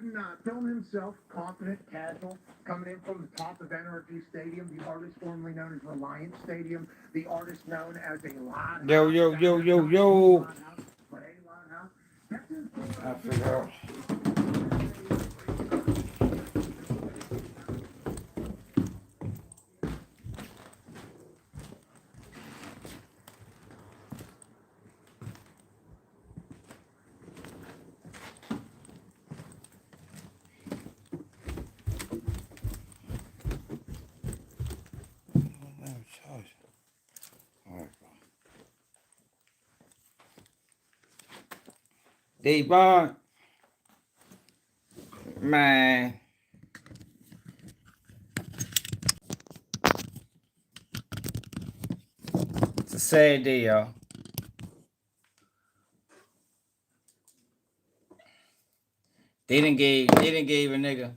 couldn't film himself confident, casual, coming in from the top of NRG Stadium, the artist formerly known as Reliance Stadium, the artist known as a Loud House. Yo. But a Loud House. I forgot. Devon, man, it's a sad day, y'all. They didn't gave a nigga.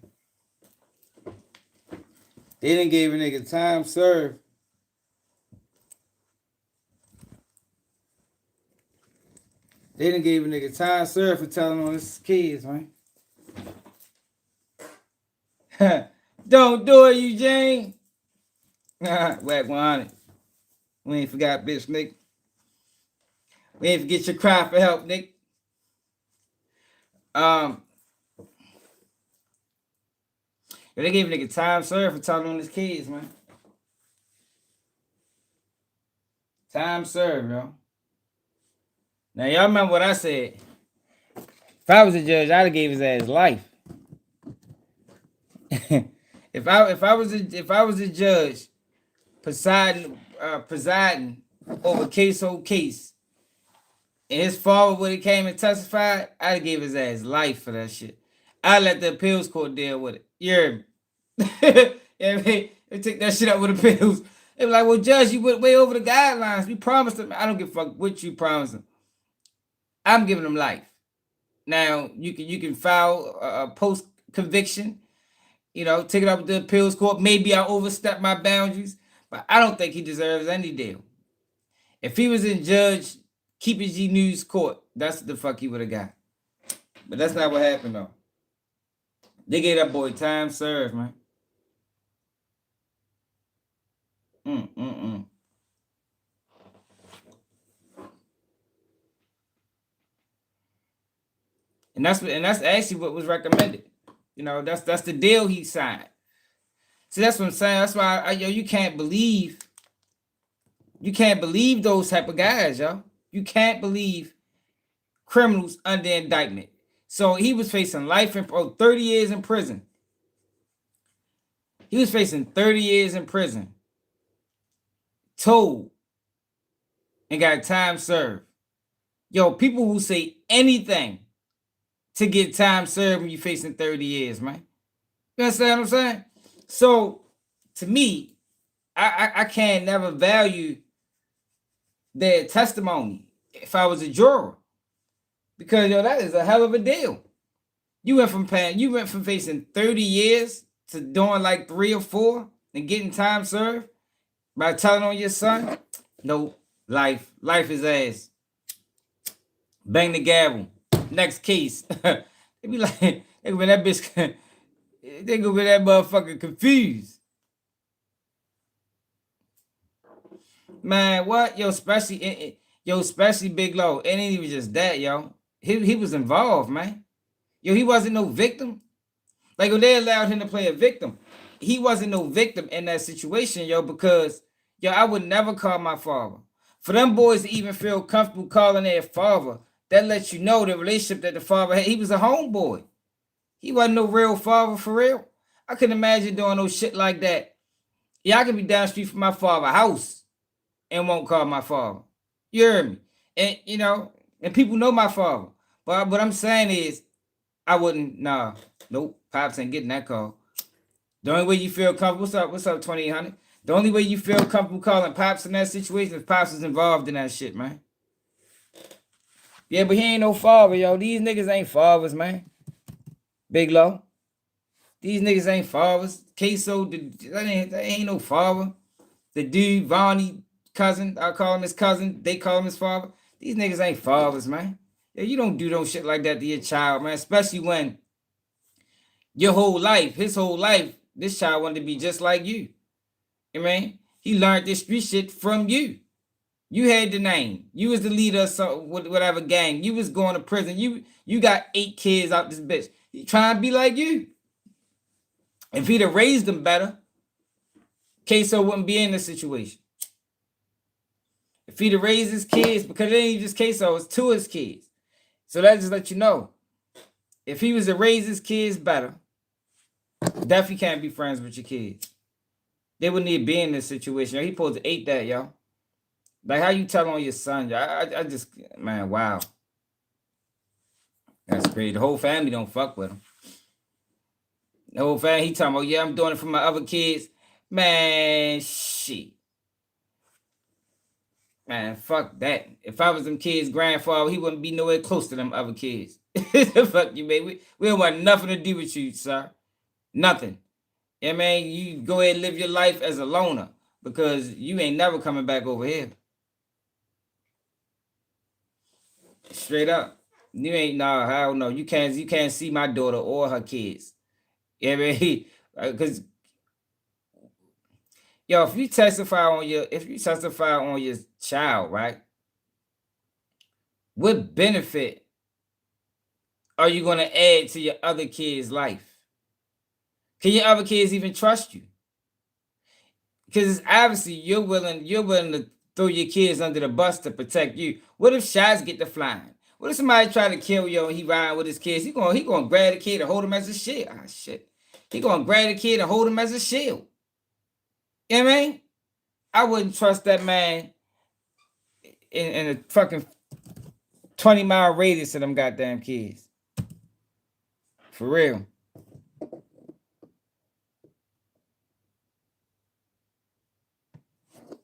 They didn't gave a nigga time served. They didn't gave a nigga time served for telling on his kids, man. Don't do it, Eugene. Whack 100. We ain't forgot, bitch, Nick. We ain't forget your cry for help, Nick. They gave a nigga time served for telling on his kids, man. Time served, yo. Now y'all remember what I said. If I was a judge, I'd have gave his ass life. if I was a judge presiding over Ksoo case, and his father would have came and testified, I'd have gave his ass life for that shit. I'd let the appeals court deal with it. You heard me? Yeah, they take that shit up with appeals. They be like, well, judge, you went way over the guidelines. We promised them. I don't give a fuck what you promised them. I'm giving them life. Now you can file a post conviction, take it up with the appeals court. Maybe I overstepped my boundaries, but I don't think he deserves any deal. If he was in Judge Keep It G News court, that's what the fuck he would have got. But that's not what happened though. They gave that boy time served, man. And that's actually what was recommended. That's the deal he signed. See, that's what I'm saying. That's why you can't believe those type of guys, yo. You can't believe criminals under indictment. So he was facing life 30 years in prison. He was facing 30 years in prison. Told. And got time served. Yo, people who say anything to get time served when you're facing 30 years, man. You understand what I'm saying? So, to me, I can't never value their testimony if I was a juror. Because, that is a hell of a deal. You went from facing 30 years to doing like 3 or 4 and getting time served by telling on your son. No, life is ass. Bang the gavel. Next case. They be like, they gonna be that bitch. They gonna be that motherfucker confused. Man, what? Especially Big Low. It ain't even just that, yo. He was involved, man. He wasn't no victim. Like when they allowed him to play a victim, he wasn't no victim in that situation, because I would never call my father. For them boys to even feel comfortable calling their father, that lets you know the relationship that the father had. He was a homeboy. He wasn't no real father for real. I couldn't imagine doing no shit like that. Yeah, I could be down the street from my father's house and won't call my father. You heard me? And, and people know my father. But what I'm saying is, I wouldn't, nope, Pops ain't getting that call. The only way you feel comfortable, what's up, 2800? The only way you feel comfortable calling Pops in that situation is Pops is involved in that shit, man. Yeah, but he ain't no father, yo. These niggas ain't fathers, man. Big Low. These niggas ain't fathers. Ksoo, that ain't no father. The dude, Vonnie, cousin, I call him his cousin. They call him his father. These niggas ain't fathers, man. Yeah, you don't do no shit like that to your child, man. Especially when Your whole life, his whole life, this child wanted to be just like you. I mean, he learned this street shit from you. You had the name. You was the leader of some whatever gang. You was going to prison. You got 8 kids out this bitch. He trying to be like you. If he'd have raised them better, Ksoo wouldn't be in this situation. If he'd have raised his kids, because it ain't just Ksoo, it's 2 of his kids. So that just let you know. If he was to raise his kids better, definitely can't be friends with your kids. They wouldn't even be in this situation. He supposed to ate that, yo. Like how you tell on your son, I just, man, wow. That's crazy. The whole family don't fuck with him. The whole family, he talking about, yeah, I'm doing it for my other kids. Man, shit. Man, fuck that. If I was them kids' grandfather, he wouldn't be nowhere close to them other kids. Fuck you, man. We don't want nothing to do with you, sir. Nothing. Yeah, man, you go ahead and live your life as a loner because you ain't never coming back over here. Straight up. You ain't, nah, hell no. You can't see my daughter or her kids. Yeah, man. Because yo, if you testify on your child, right? What benefit are you gonna add to your other kids' life? Can your other kids even trust you? Because it's obviously you're willing to throw your kids under the bus to protect you. What if shots get to flying? What if somebody try to kill you and he riding with his kids? He gonna grab the kid and hold him as a shield. Ah, shit. He gonna grab the kid and hold him as a shield. You know what I mean? I wouldn't trust that man in a fucking 20-mile radius of them goddamn kids. For real.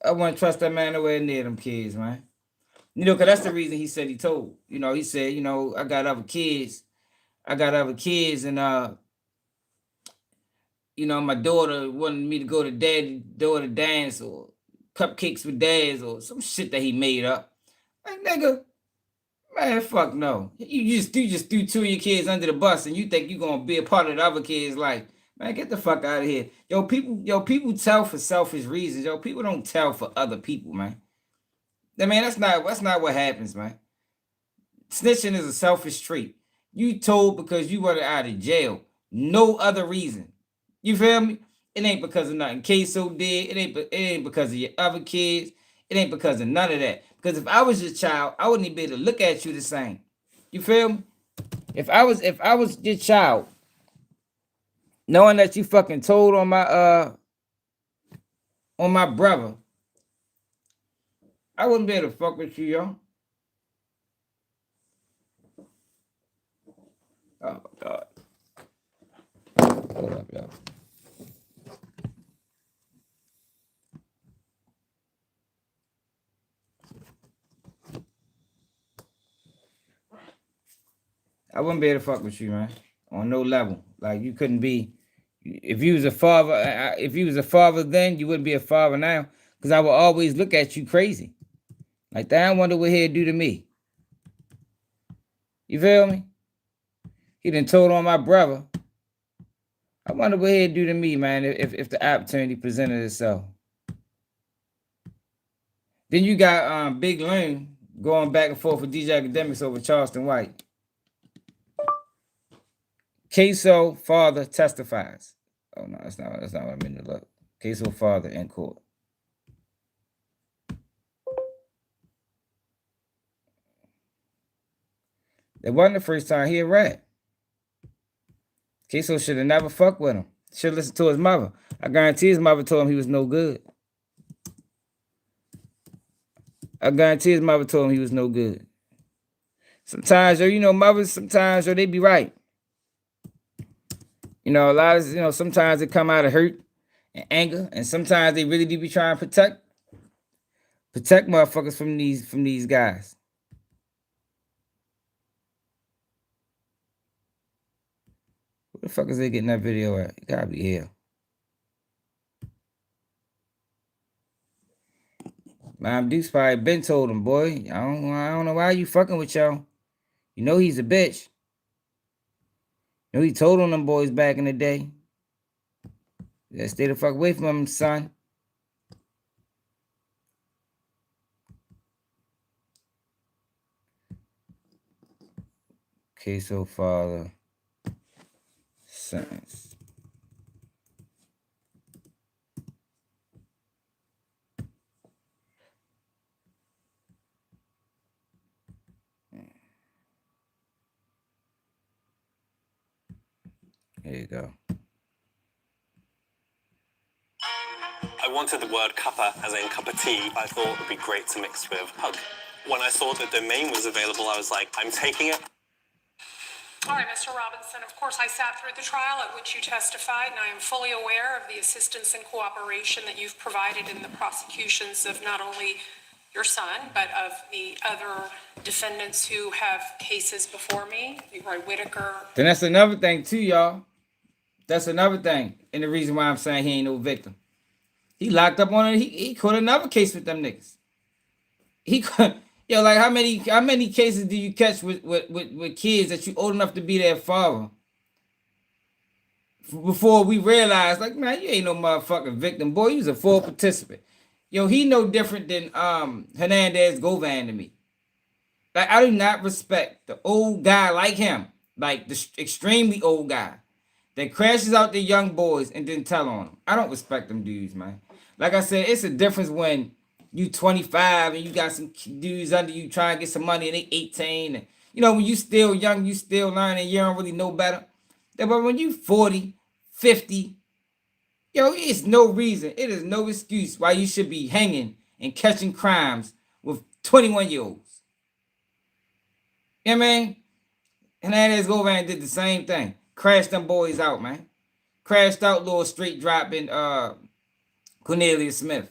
I wouldn't trust that man nowhere near them kids, man. You know, because that's the reason he said he told. You know, he said, you know, I got other kids. And you know, my daughter wanted me to go to daughter dance or cupcakes with dads or some shit that he made up. Like, nigga, man, fuck no. You just threw 2 of your kids under the bus and you think you're gonna be a part of the other kids' life. Man, get the fuck out of here. People tell for selfish reasons. Yo, people don't tell for other people, man. I mean, that's not what happens, man. Snitching is a selfish trait. You told because you wanted out of jail. No other reason. You feel me? It ain't because of nothing Ksoo did. It ain't because of your other kids. It ain't because of none of that. Because if I was your child, I wouldn't even be able to look at you the same. You feel me? If I was your child, knowing that you fucking told on my brother, I wouldn't be able to fuck with you, yo. Oh my God. Hold up, y'all. I wouldn't be able to fuck with you, man. On no level. Like you couldn't be. If you was a father then, you wouldn't be a father now. Because I would always look at you crazy. Like, that, I wonder what he'd do to me. You feel me? He done told on my brother. I wonder what he'd do to me, man, if the opportunity presented itself. Then you got Big Loon going back and forth with DJ Akademiks over Charleston White. Ksoo father testifies. Oh no, that's not what I meant to look. Ksoo father in court. It wasn't the first time he a rat. Ksoo should have never fucked with him. Should have listened to his mother. I guarantee his mother told him he was no good. Sometimes, yo, you know, mothers, sometimes, yo, they be right. You know, a lot of, you know, sometimes they come out of hurt and anger, and sometimes they really do be trying to protect motherfuckers from these guys. Where the fuck is they getting that video at? It gotta be here. Mom Duke's probably been told him, boy, I don't know why you fucking with y'all. You know he's a bitch. You know, he told on them boys back in the day. Yeah, stay the fuck away from him, son. Ksoo father sentence. There you go. I wanted the word cuppa, as in cup of tea, I thought it would be great to mix with hug. When I saw the domain was available, I was like, I'm taking it. All right, Mr. Robinson, of course, I sat through the trial at which you testified, and I am fully aware of the assistance and cooperation that you've provided in the prosecutions of not only your son, but of the other defendants who have cases before me, Roy Whitaker. Then that's another thing too, y'all. That's another thing. And the reason why I'm saying he ain't no victim. He locked up on it. He caught another case with them niggas. He could, yo, like how many cases do you catch with kids that you old enough to be their father? Before we realize, like, man, you ain't no motherfucking victim, boy. You was a full participant. Yo, he no different than Hernandez Govan to me. Like, I do not respect the old guy like him, like the extremely old guy that crashes out the young boys and then tell on them. I don't respect them dudes, man. Like I said, it's a difference when you 25 and you got some dudes under you trying to get some money and they 18. And, you know, when you still young, you still learning, you don't really know better. But when you 40, 50, yo, it's no reason. It is no excuse why you should be hanging and catching crimes with 21-year-olds. You know what I mean? Hernandez Govan did the same thing. Crashed them boys out, man. Crashed out little straight dropping Cornelius Smith.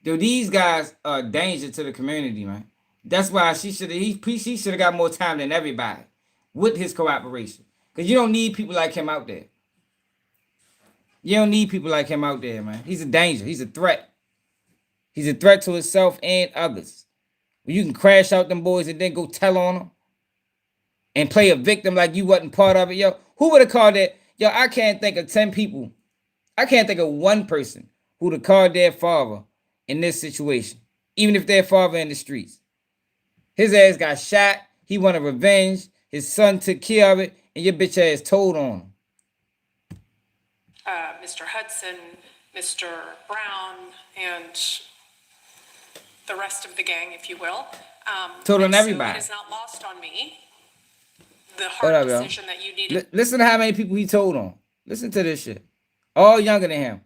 Dude, these guys are a danger to the community, man. That's why she should have got more time than everybody with his cooperation. Because you don't need people like him out there. You don't need people like him out there, man. He's a danger. He's a threat. He's a threat to himself and others. You can crash out them boys and then go tell on them and play a victim like you wasn't part of it, yo. Who would have called that? Yo, I can't think of 10 people. I can't think of one person who would have called their father in this situation, even if their father in the streets. His ass got shot. He wanted revenge. His son took care of it, and your bitch ass told on him. Mr. Hudson, Mr. Brown, and the rest of the gang, if you will. Told on and everybody. So it is not lost on me the hard decision that you needed. Listen to how many people he told on. Listen to this shit. All younger than him.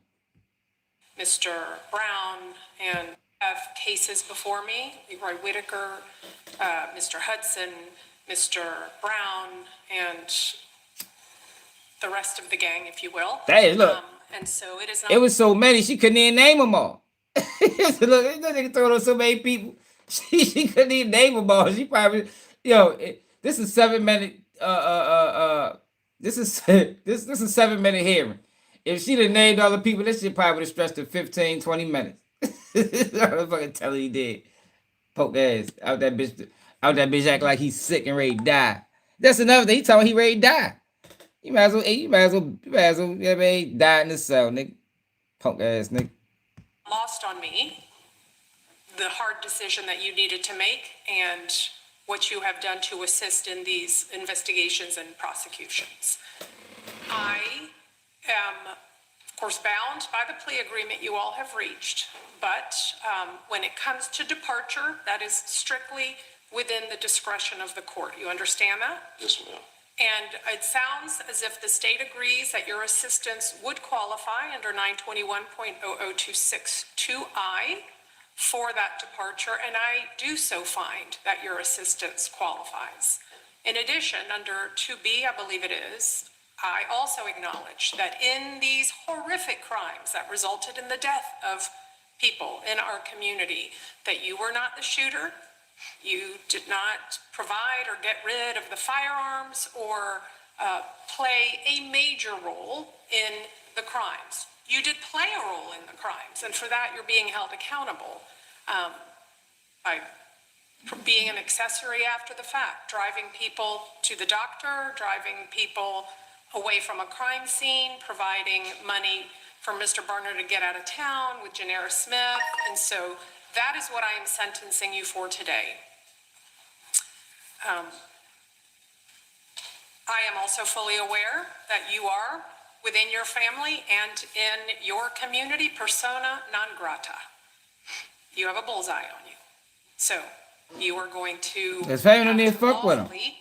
Mr. Brown, and have cases before me, Roy Whitaker, Mr. Hudson, Mr. Brown, and the rest of the gang, if you will. Hey, look. And so it is not. It was so many, she couldn't even name them all. Look, this nigga told on so many people. She couldn't even name them all. She probably, this is 7 minute. This is 7 minute hearing. If she'd have named all the people, this shit probably would have stretched to 15, 20 minutes. I'm fucking telling you, he did. Poke ass out that bitch act like he's sick and ready to die. That's another thing. He told me he ready to die. You might as well, die in the cell, nigga. Punk ass nigga. Lost on me the hard decision that you needed to make and what you have done to assist in these investigations and prosecutions. I am, of course, bound by the plea agreement you all have reached, but when it comes to departure, that is strictly within the discretion of the court. You understand that? Yes, ma'am. And it sounds as if the state agrees that your assistance would qualify under 921.00262I for that departure, and I do so find that your assistance qualifies. In addition, under 2B, I believe it is, I also acknowledge that in these horrific crimes that resulted in the death of people in our community, that you were not the shooter, you did not provide or get rid of the firearms or play a major role in the crimes. You did play a role in the crimes, and for that you're being held accountable. I for being an accessory after the fact, driving people to the doctor, driving people away from a crime scene, providing money for Mr. Barner to get out of town with Janera Smith. And so that is what I am sentencing you for today. I am also fully aware that you are within your family and in your community persona non grata. You have a bullseye on you. So you are going to His family don't need to have fuck with him. lawfully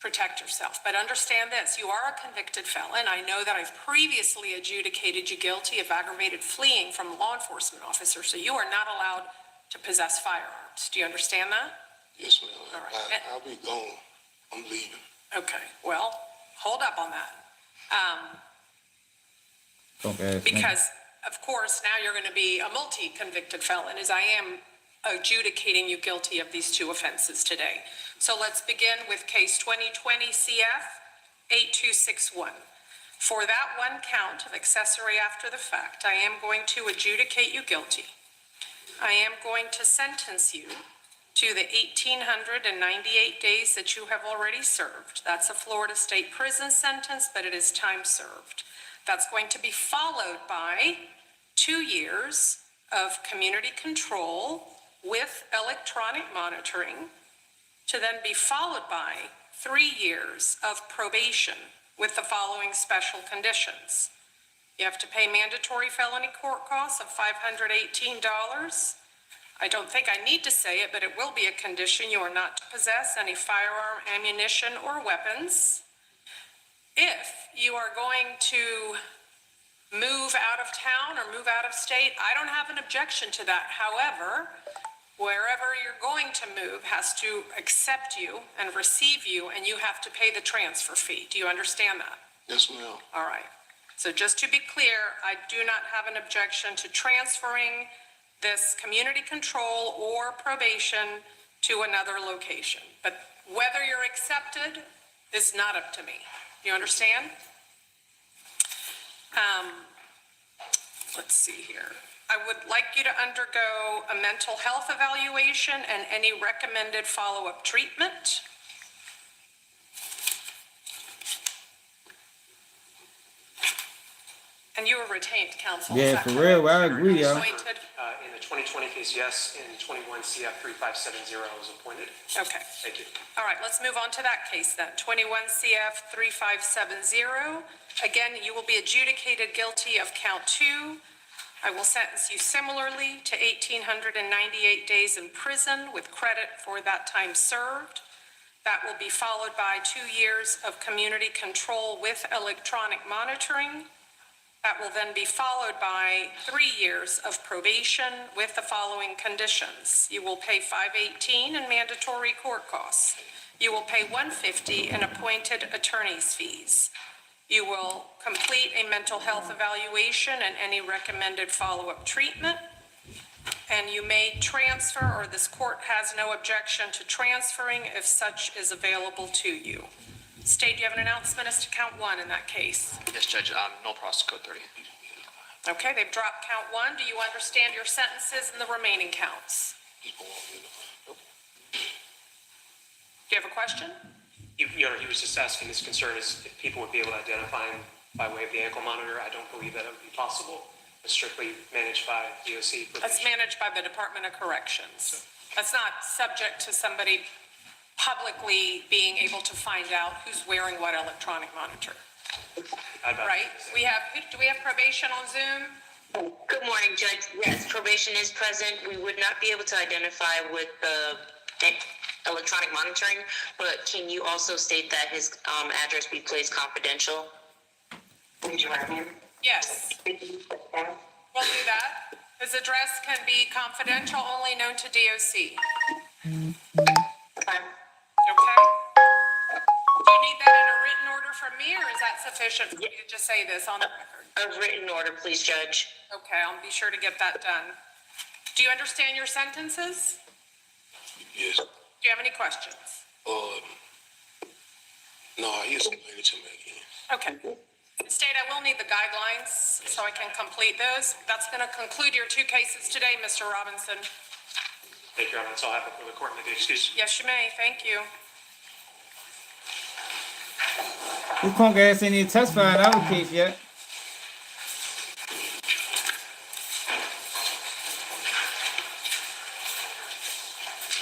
protect yourself. But understand this, you are a convicted felon. I know that I've previously adjudicated you guilty of aggravated fleeing from a law enforcement officer, so you are not allowed to possess firearms. Do you understand that? Yes, ma'am. All right. I'll be gone. I'm leaving. Okay, well, hold up on that. Okay. Because, of course, now you're going to be a multi-convicted felon, as I am adjudicating you guilty of these two offenses today. So let's begin with case 2020 CF 8261. For that one count of accessory after the fact, I am going to adjudicate you guilty. I am going to sentence you to the 1,898 days that you have already served. That's a Florida State prison sentence, but it is time served. That's going to be followed by 2 years of community control with electronic monitoring, to then be followed by 3 years of probation with the following special conditions. You have to pay mandatory felony court costs of $518. I don't think I need to say it, but it will be a condition. You are not to possess any firearm, ammunition, or weapons. If you are going to move out of town or move out of state, I don't have an objection to that. However, wherever you're going to move has to accept you and receive you, and you have to pay the transfer fee. Do you understand that? Yes, ma'am. All right. So just to be clear, I do not have an objection to transferring this community control or probation to another location. But whether you're accepted is not up to me. You understand? Let's see here. I would like you to undergo a mental health evaluation and any recommended follow-up treatment. And you were retained, counsel. is Yeah, that for correct? real. I agree, yo. Appointed? In the 2020 case, yes. In 21 CF 3570, I was appointed. Okay. Thank you. All right, let's move on to that case then. 21 CF 3570. Again, you will be adjudicated guilty of count 2. I will sentence you similarly to 1,898 days in prison with credit for that time served. That will be followed by 2 years of community control with electronic monitoring. That will then be followed by 3 years of probation with the following conditions. You will pay $518 in mandatory court costs. You will pay $150 in appointed attorney's fees. You will complete a mental health evaluation and any recommended follow-up treatment. And you may transfer, or this court has no objection to transferring if such is available to you. State, do you have an announcement as to count 1 in that case? Yes, Judge, no process code 30. Okay, they've dropped count 1. Do you understand your sentences and the remaining counts? Do you have a question? He was just asking, his concern is if people would be able to identify him by way of the ankle monitor. I don't believe that it would be possible. It's strictly managed by DOC. That's managed by the Department of Corrections. That's not subject to somebody publicly being able to find out who's wearing what electronic monitor. Right? Do we have probation on Zoom? Good morning, Judge. Yes, probation is present. We would not be able to identify with the electronic monitoring, but can you also state that his address be placed confidential? Yes, we'll do that. His address can be confidential, only known to DOC. Okay? Do you need that in a written order from me, or is that sufficient for me to just say this on the record? A written order, please, Judge. Okay, I'll be sure to get that done. Do you understand your sentences? Yes. Do you have any questions? No, he explained it to me again. Okay. State, I will need the guidelines so I can complete those. That's going to conclude your 2 cases today, Mr. Robinson. Thank you, Your Honor. That's all I have for the court. May I be excused? Yes, you may. Thank you. This punk ass ain't even testified in our case yet.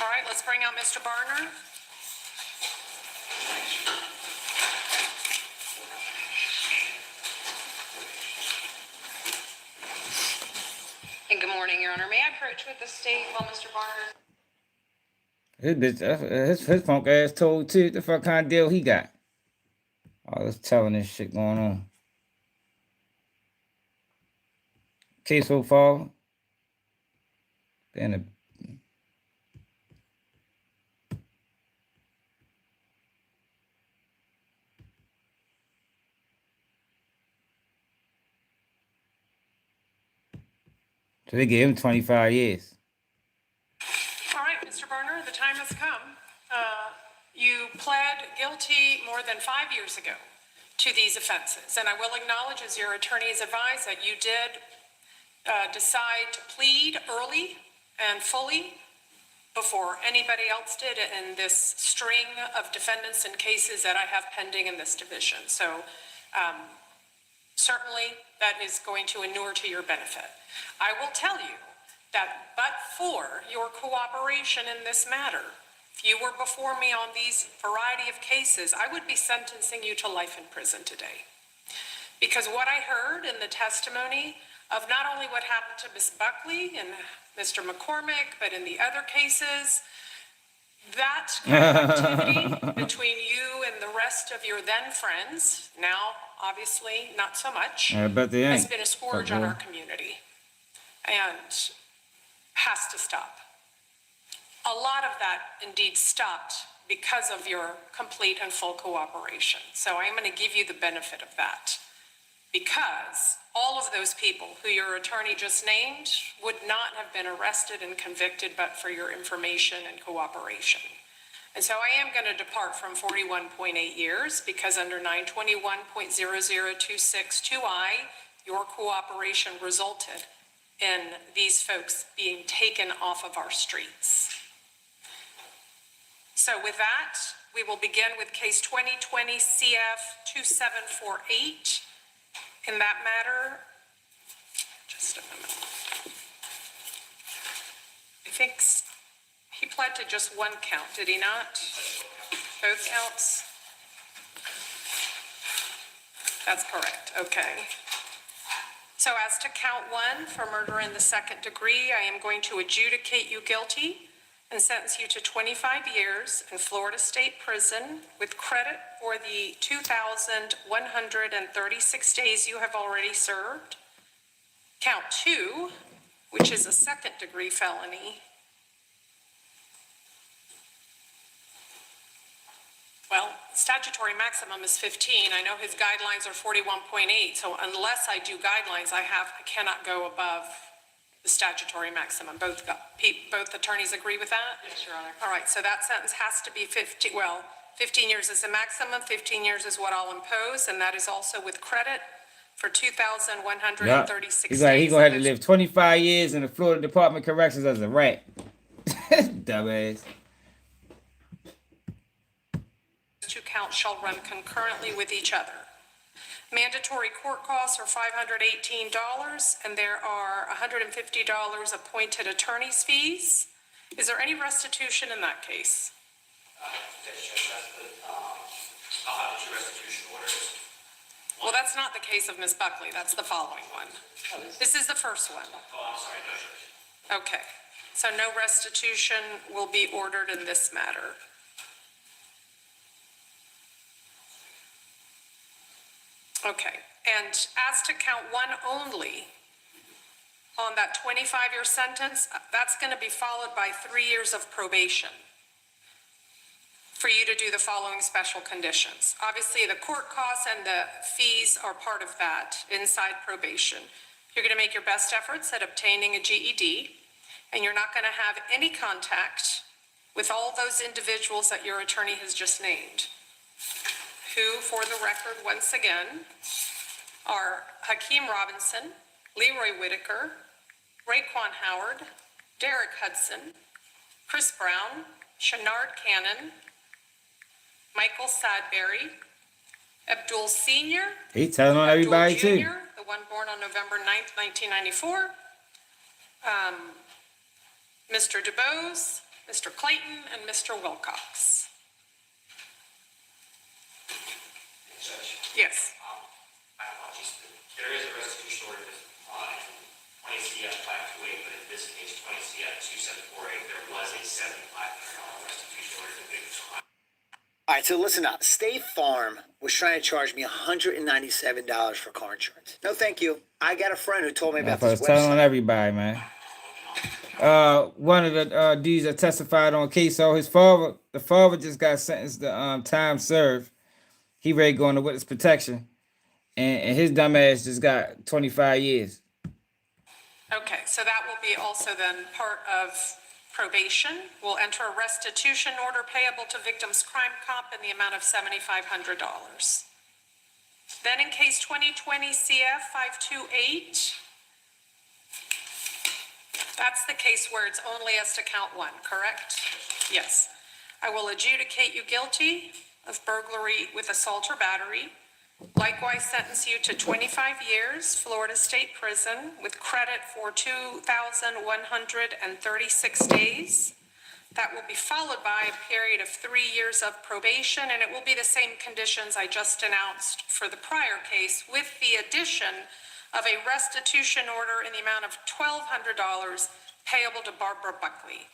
All right, let's bring out Mr. Barner. And good morning, Your Honor. May I approach with the state while Mr. Barner? His bitch, his punk ass told too. The fuck kind of deal he got? All this telling this shit going on. Case so far. Then a so they gave him 25 years. All right, Mr. Barner, the time has come. You pled guilty more than 5 years ago to these offenses, and I will acknowledge, as your attorneys advised, that you did decide to plead early and fully before anybody else did in this string of defendants and cases that I have pending in this division. So certainly that is going to inure to your benefit. I will tell you that but for your cooperation in this matter, if you were before me on these variety of cases, I would be sentencing you to life in prison today. Because what I heard in the testimony of not only what happened to Ms. Buckley and Mr. McCormick, but in the other cases, that kind of activity between you and the rest of your then friends, now obviously not so much, I bet they has ain't. been a scourge on our community and has to stop. A lot of that indeed stopped because of your complete and full cooperation. So I am going to give you the benefit of that, because all of those people who your attorney just named would not have been arrested and convicted but for your information and cooperation. And so I am going to depart from 41.8 years because under 921.00262I, your cooperation resulted in these folks being taken off of our streets. So with that, we will begin with case 2020 CF 2748. In that matter, just a moment. I think he pled to just one count, did he not? Both counts? That's correct, okay. So as to count one for murder in the second degree, I am going to adjudicate you guilty and sentence you to 25 years in Florida State Prison with credit for the 2,136 days you have already served. Count two, which is a second degree felony. Well, statutory maximum is 15. I know his guidelines are 41.8, so unless I do guidelines, I cannot go above the statutory maximum. Both attorneys agree with that? Yes, Your Honor. All right, so that sentence has to be 15 years is the maximum, 15 years is what I'll impose, and that is also with credit for 2,136 days. He's gonna have to live 25 years in the Florida Department of Corrections as a rat. Dumbass. Two counts shall run concurrently with each other. Mandatory court costs are $518, and there are $150 appointed attorney's fees. Is there any restitution in that case? I'll have two restitution orders. Well, that's not the case of Ms. Buckley. That's the following one. This is the first one. Oh, I'm sorry, no, Judge. Okay, so no restitution will be ordered in this matter. Okay, and as to count one only, on that 25-year sentence, that's going to be followed by 3 years of probation for you to do the following special conditions. Obviously, the court costs and the fees are part of that inside probation. You're going to make your best efforts at obtaining a GED, and you're not going to have any contact with all those individuals that your attorney has just named, who, for the record, once again, are Hakeem Robinson, Leroy Whitaker, Raekwon Howard, Derek Hudson, Chris Brown, Shenard Cannon, Michael Sadberry, Abdul Sr., He telling on Abdul everybody Jr., too. the one born on November 9th, 1994, Mr. DuBose, Mr. Clayton, and Mr. Wilcox. Judge, Yes. my apologies. There is a restitution order on 20 CF 528, but in this case, 20 CF 2748, there was a $7,500 restitution order to victims. All right, so listen up. State Farm was trying to charge me $197 for car insurance. No, thank you. I got a friend who told me I about this was telling on website. everybody, man. One of the dudes that testified on Ksoo, the father just got sentenced to time served. He ready going to witness protection, and his dumb ass just got 25 years. Okay, so that will be also then part of probation. We'll enter a restitution order payable to victims' crime comp in the amount of $7,500. Then in case 2020 CF 528, that's the case where it's only as to count one, correct? Yes. I will adjudicate you guilty of burglary with assault or battery. Likewise sentence you to 25 years, Florida State Prison, with credit for 2,136 days. That will be followed by a period of 3 years of probation, and it will be the same conditions I just announced for the prior case, with the addition of a restitution order in the amount of $1,200 payable to Barbara Buckley.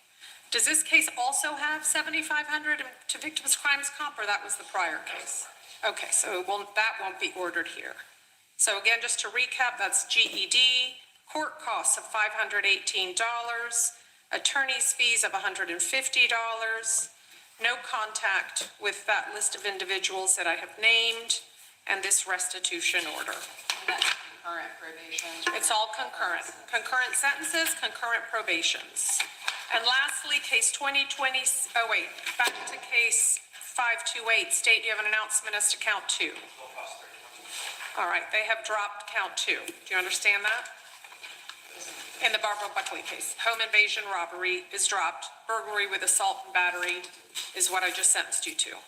Does this case also have $7,500 to victims' crimes comp, or that was the prior case? Okay, so that won't be ordered here. So again, just to recap, that's GED, court costs of $518, attorney's fees of $150, no contact with that list of individuals that I have named, and this restitution order. Current probation. It's all concurrent. Concurrent sentences, concurrent probations. And lastly, case 2020, back to case 528. State, you have an announcement as to count 2. All right, they have dropped count 2. Do you understand that? In the Barbara Buckley case, home invasion robbery is dropped. Burglary with assault and battery is what I just sentenced you to.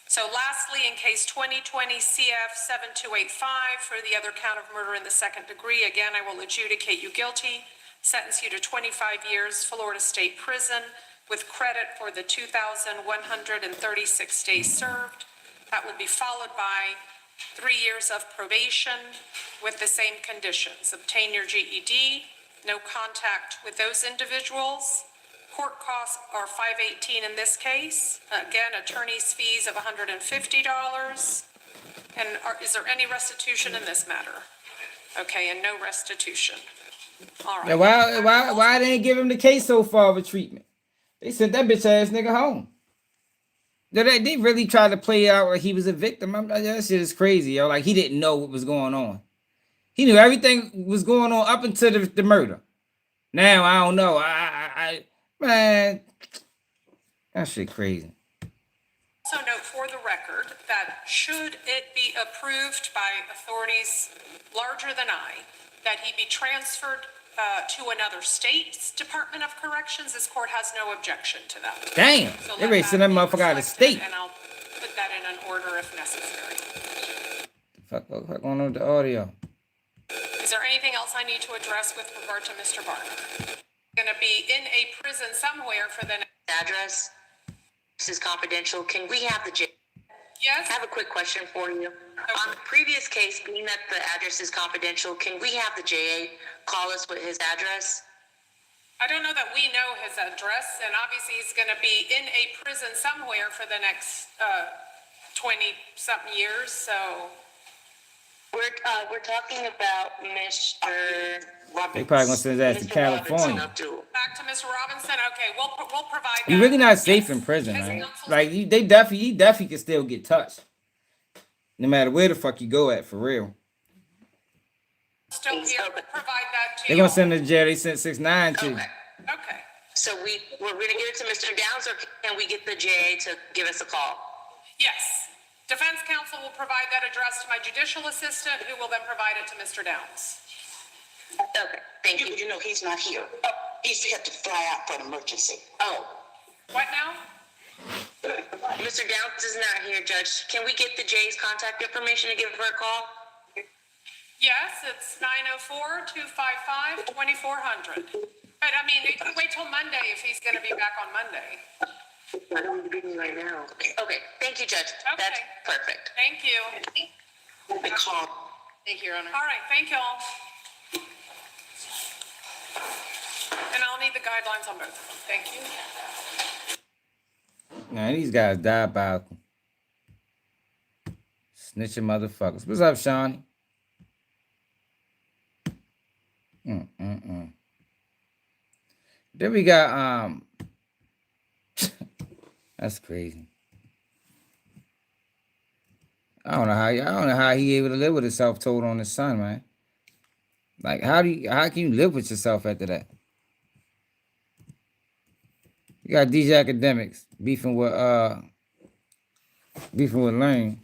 So lastly, in case 2020 CF 7285 for the other count of murder in the second degree, again, I will adjudicate you guilty, sentence you to 25 years, Florida State Prison, with credit for the 2,136 days served. That will be followed by 3 years of probation with the same conditions. Obtain your GED, no contact with those individuals. Court costs are $518 in this case. Again, attorney's fees of $150. And is there any restitution in this matter? Okay, and no restitution. All right. Now, why they ain't give him the Ksoo father treatment? They sent that bitch ass nigga home. They really tried to play out like he was a victim. That shit is crazy, yo. Like he didn't know what was going on. He knew everything was going on up until the murder. Now I don't know. Man, that shit crazy. Also note for the record that should it be approved by authorities larger than I, that he be transferred to another state's Department of Corrections, this court has no objection to that. Damn, So they let ready to send that be motherfucker out of reflected, state. And I'll put that in an order if necessary. Fuck going on with the audio? Is there anything else I need to address with regard to Mr. Barner? Going to be in a prison somewhere for the next... Address. This is confidential. Can we have the Yes? I have a quick question for you. On the previous case, being that the address is confidential, can we have the JA call us with his address? I don't know that we know his address, and obviously he's going to be in a prison somewhere for the next 20-something years, so... We're talking about Mr. Robinson. They probably gonna send his ass to California. Back to Mr. Robinson. Okay, we'll provide that. You're really not safe Yes. in prison, His man. counsel- Like he definitely can still get touched, no matter where the fuck you go at, for real. Still here, we'll provide that to They're you. gonna send him to jail. They sent 6'9" to. Okay. Okay. So we're going to give it to Mr. Downs, or can we get the JA to give us a call? Yes. Defense counsel will provide that address to my judicial assistant, who will then provide it to Mr. Downs. Okay, thank you. You know, he's not here. He's had to fly out for an emergency. Oh, What now? Mr. Downs is not here, Judge. Can we get the Jay's contact information to give her a call? Yes, it's 904-255-2400. But I mean, you can wait till Monday if he's gonna be back on Monday. I don't need to be right now. Okay, thank you, Judge. That's Okay. perfect. Thank you. The call. Thank you, Your Honor. All right, thank you all. And I'll need the guidelines on both of them. Thank you. Man, these guys diabolical. Snitching motherfuckers. What's up, Shawnee? Then we got that's crazy. I don't know how he able to live with himself told on his son, man. Like how can you live with yourself after that? You got DJ Akademiks beefing with Loon.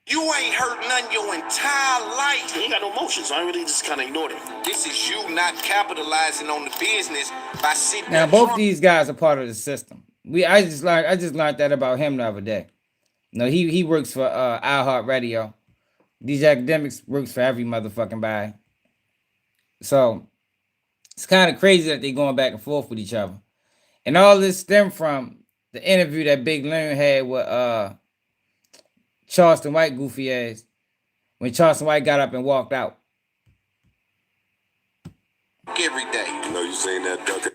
You ain't heard none your entire life. You ain't got no emotions, so I really just kind of ignored it. This is you not capitalizing on the business by sitting Now there both drunk. these guys are part of the system. I just learned that about him the other day. No, he works for iHeartRadio. These Academics works for every motherfucking body. So it's kind of crazy that they're going back and forth with each other. And all this stemmed from the interview that Big Loon had with Charleston White goofy ass when Charleston White got up and walked out. Every day. You know, you saying that, Duncan.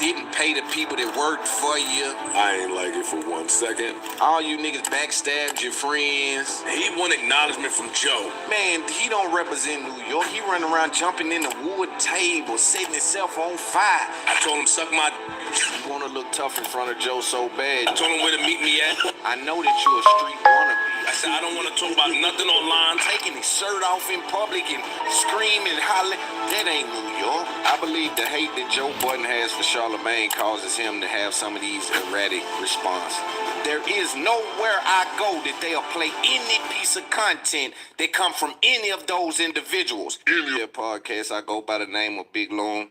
Didn't pay the people that worked for you. I ain't like it for 1 second. All you niggas backstabbed your friends. He want acknowledgement from Joe. Man, he don't represent New York. He run around jumping in the wood table, setting himself on fire. I told him suck my. You want to look tough in front of Joe so bad. I told him where to meet me at. I know that you're a street wannabe. I said I don't want to talk about nothing online. Taking his shirt off in public and screaming and hollering. That ain't New York. I believe the hate that Joe Budden has for Charlemagne causes him to have some of these erratic responses. There is nowhere I go that they'll play any piece of content that come from any of those individuals. In their podcast, I go by the name of Big Loon.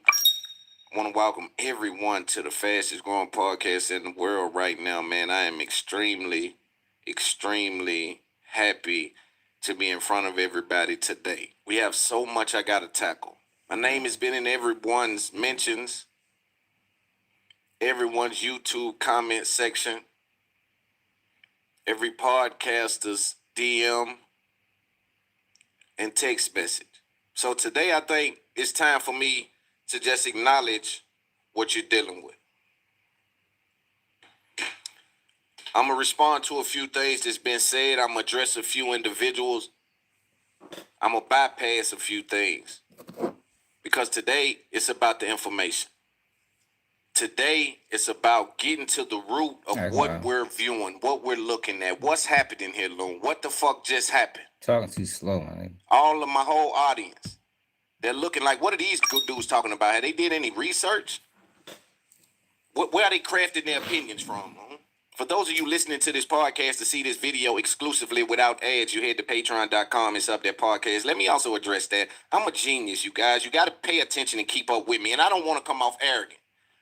I want to welcome everyone to the fastest growing podcast in the world right now, man. I am extremely happy to be in front of everybody today. We have so much I got to tackle. My name has been in everyone's mentions, everyone's YouTube comment section, every podcaster's DM and text message. So today I think it's time for me to just acknowledge what you're dealing with. I'm going to respond to a few things that's been said. I'm going to address a few individuals. I'm going to bypass a few things. Because today, it's about the information. Today, it's about getting to the root of what we're viewing, what we're looking at, what's happening here, Loon. What the fuck just happened? Talking too slow, man. All of my whole audience, they're looking like, what are these good dudes talking about? Have they did any research? Where are they crafting their opinions from? Huh? For those of you listening to this podcast to see this video exclusively without ads, you head to patreon.com and sub that podcast. Let me also address that. I'm a genius, you guys. You got to pay attention and keep up with me. And I don't want to come off arrogant,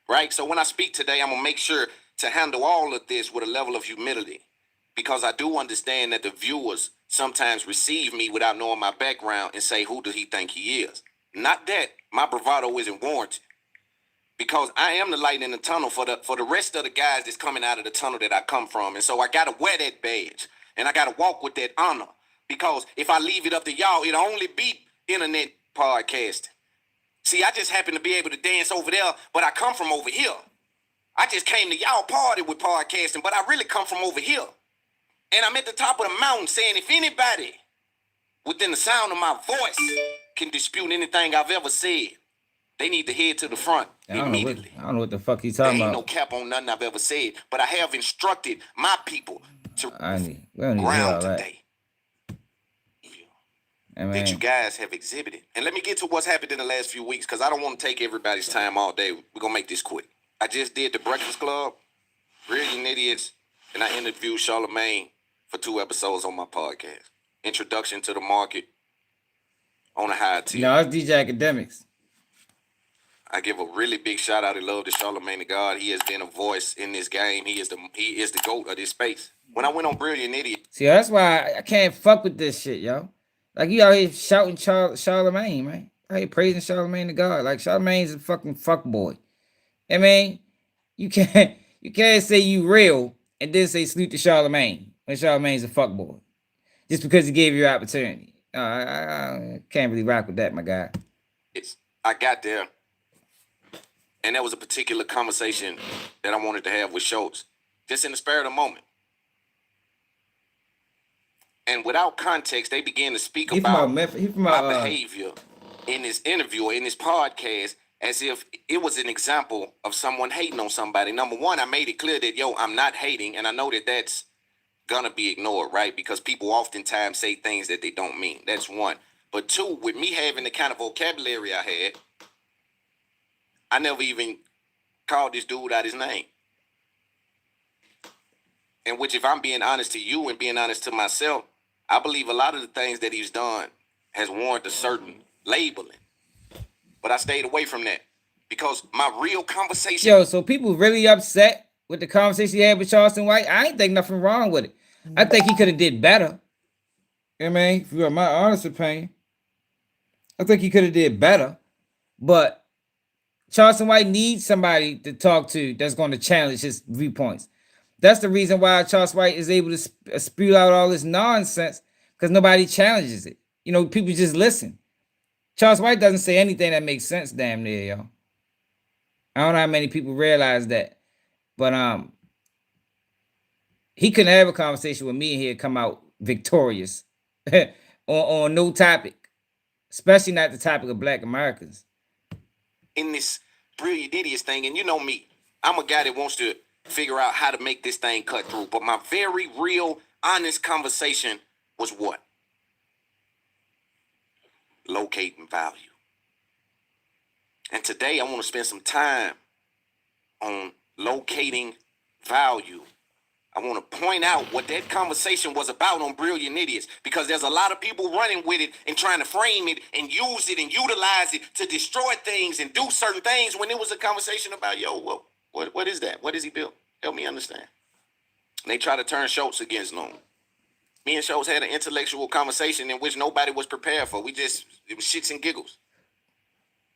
right? So when I speak today, I'm going to make sure to handle all of this with a level of humility, because I do understand that the viewers sometimes receive me without knowing my background and say, who does he think he is? Not that my bravado isn't warranted, because I am the light in the tunnel for the rest of the guys that's coming out of the tunnel that I come from. And so I got to wear that badge and I got to walk with that honor, because if I leave it up to y'all, it'll only be internet podcasting. See, I just happen to be able to dance over there, but I come from over here. I just came to y'all party with podcasting, but I really come from over here. And I'm at the top of the mountain saying, if anybody within the sound of my voice can dispute anything I've ever said, They need to head to the front I don't know immediately. I don't know what the fuck he's There talking ain't no about. cap on nothing I've ever said, but I have instructed my people to We don't need to hear ground all that. today I that you mean, guys have exhibited. And let me get to what's happened in the last few weeks, because I don't want to take everybody's time all day. We're going to make this quick. I just did the Breakfast Club, Brilliant Idiots, and I interviewed Charlamagne for 2 episodes on my podcast. Introduction to the market on a high tier. no, it's DJ Akademiks. I give a really big shout out and love to Charlamagne the God. He has been a voice in this game. He is the GOAT of this space. When I went on Brilliant Idiot, See, that's why I can't fuck with this shit, yo. Like, you out here shouting Charlamagne, man. Out here praising Charlamagne the God. Like, Charlamagne's a fucking fuck boy. I mean, you can't say you real and then say salute to Charlamagne when Charlamagne's a fuck boy. Just because he gave you your opportunity. I can't really rock with that, my guy. I got there, and there was a particular conversation that I wanted to have with Schultz, just in the spur of the moment. And without context, they began to speak about my behavior in this interview or in this podcast as if it was an example of someone hating on somebody. Number one, I made it clear that, yo, I'm not hating, and I know that that's gonna be ignored, right? Because people oftentimes say things that they don't mean. That's one. But two, with me having the kind of vocabulary I had, I never even called this dude out his name. In which, if I'm being honest to you and being honest to myself, I believe a lot of the things that he's done has warranted a certain labeling. But I stayed away from that because my real conversation... Yo, so people really upset with the conversation he had with Charleston White? I ain't think nothing wrong with it. I think he could have did better. I mean, if you want my honest opinion, I think he could have did better. But Charleston White needs somebody to talk to that's going to challenge his viewpoints. That's the reason why Charles White is able to spew out all this nonsense, because nobody challenges it. You know, people just listen. Charles White doesn't say anything that makes sense damn near, yo. I don't know how many people realize that. But he couldn't have a conversation with me and he'd come out victorious on no topic, especially not the topic of Black Americans. In this Brilliant Idiots thing, and you know me, I'm a guy that wants to figure out how to make this thing cut through. But my very real, honest conversation was what? Locating value. And today I want to spend some time on locating value. I want to point out what that conversation was about on Brilliant Idiots, because there's a lot of people running with it and trying to frame it and use it and utilize it to destroy things and do certain things when it was a conversation about, yo, what is that? What does he build? Help me understand. And they try to turn Schultz against Loon. Me and Schultz had an intellectual conversation in which nobody was prepared for. It was shits and giggles.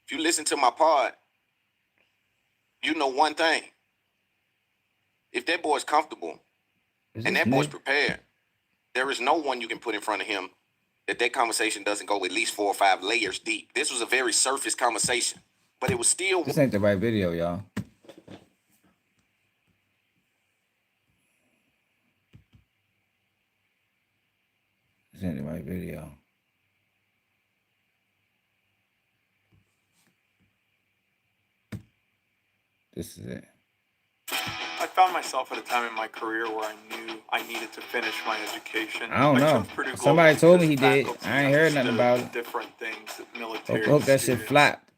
If you listen to my pod, you know one thing. If that boy's comfortable and that boy's prepared, there is no one you can put in front of him that conversation doesn't go at least 4 or 5 layers deep. This was a very surface conversation, but it was still... This ain't the right video, y'all. This ain't the right video. This is it. I found myself at a time in my career where I knew I needed to finish my education. I don't know. chose Purdue Global Somebody told me he because did. faculty I ain't heard nothing understood about the it. different things that military Hope that shit students- flopped.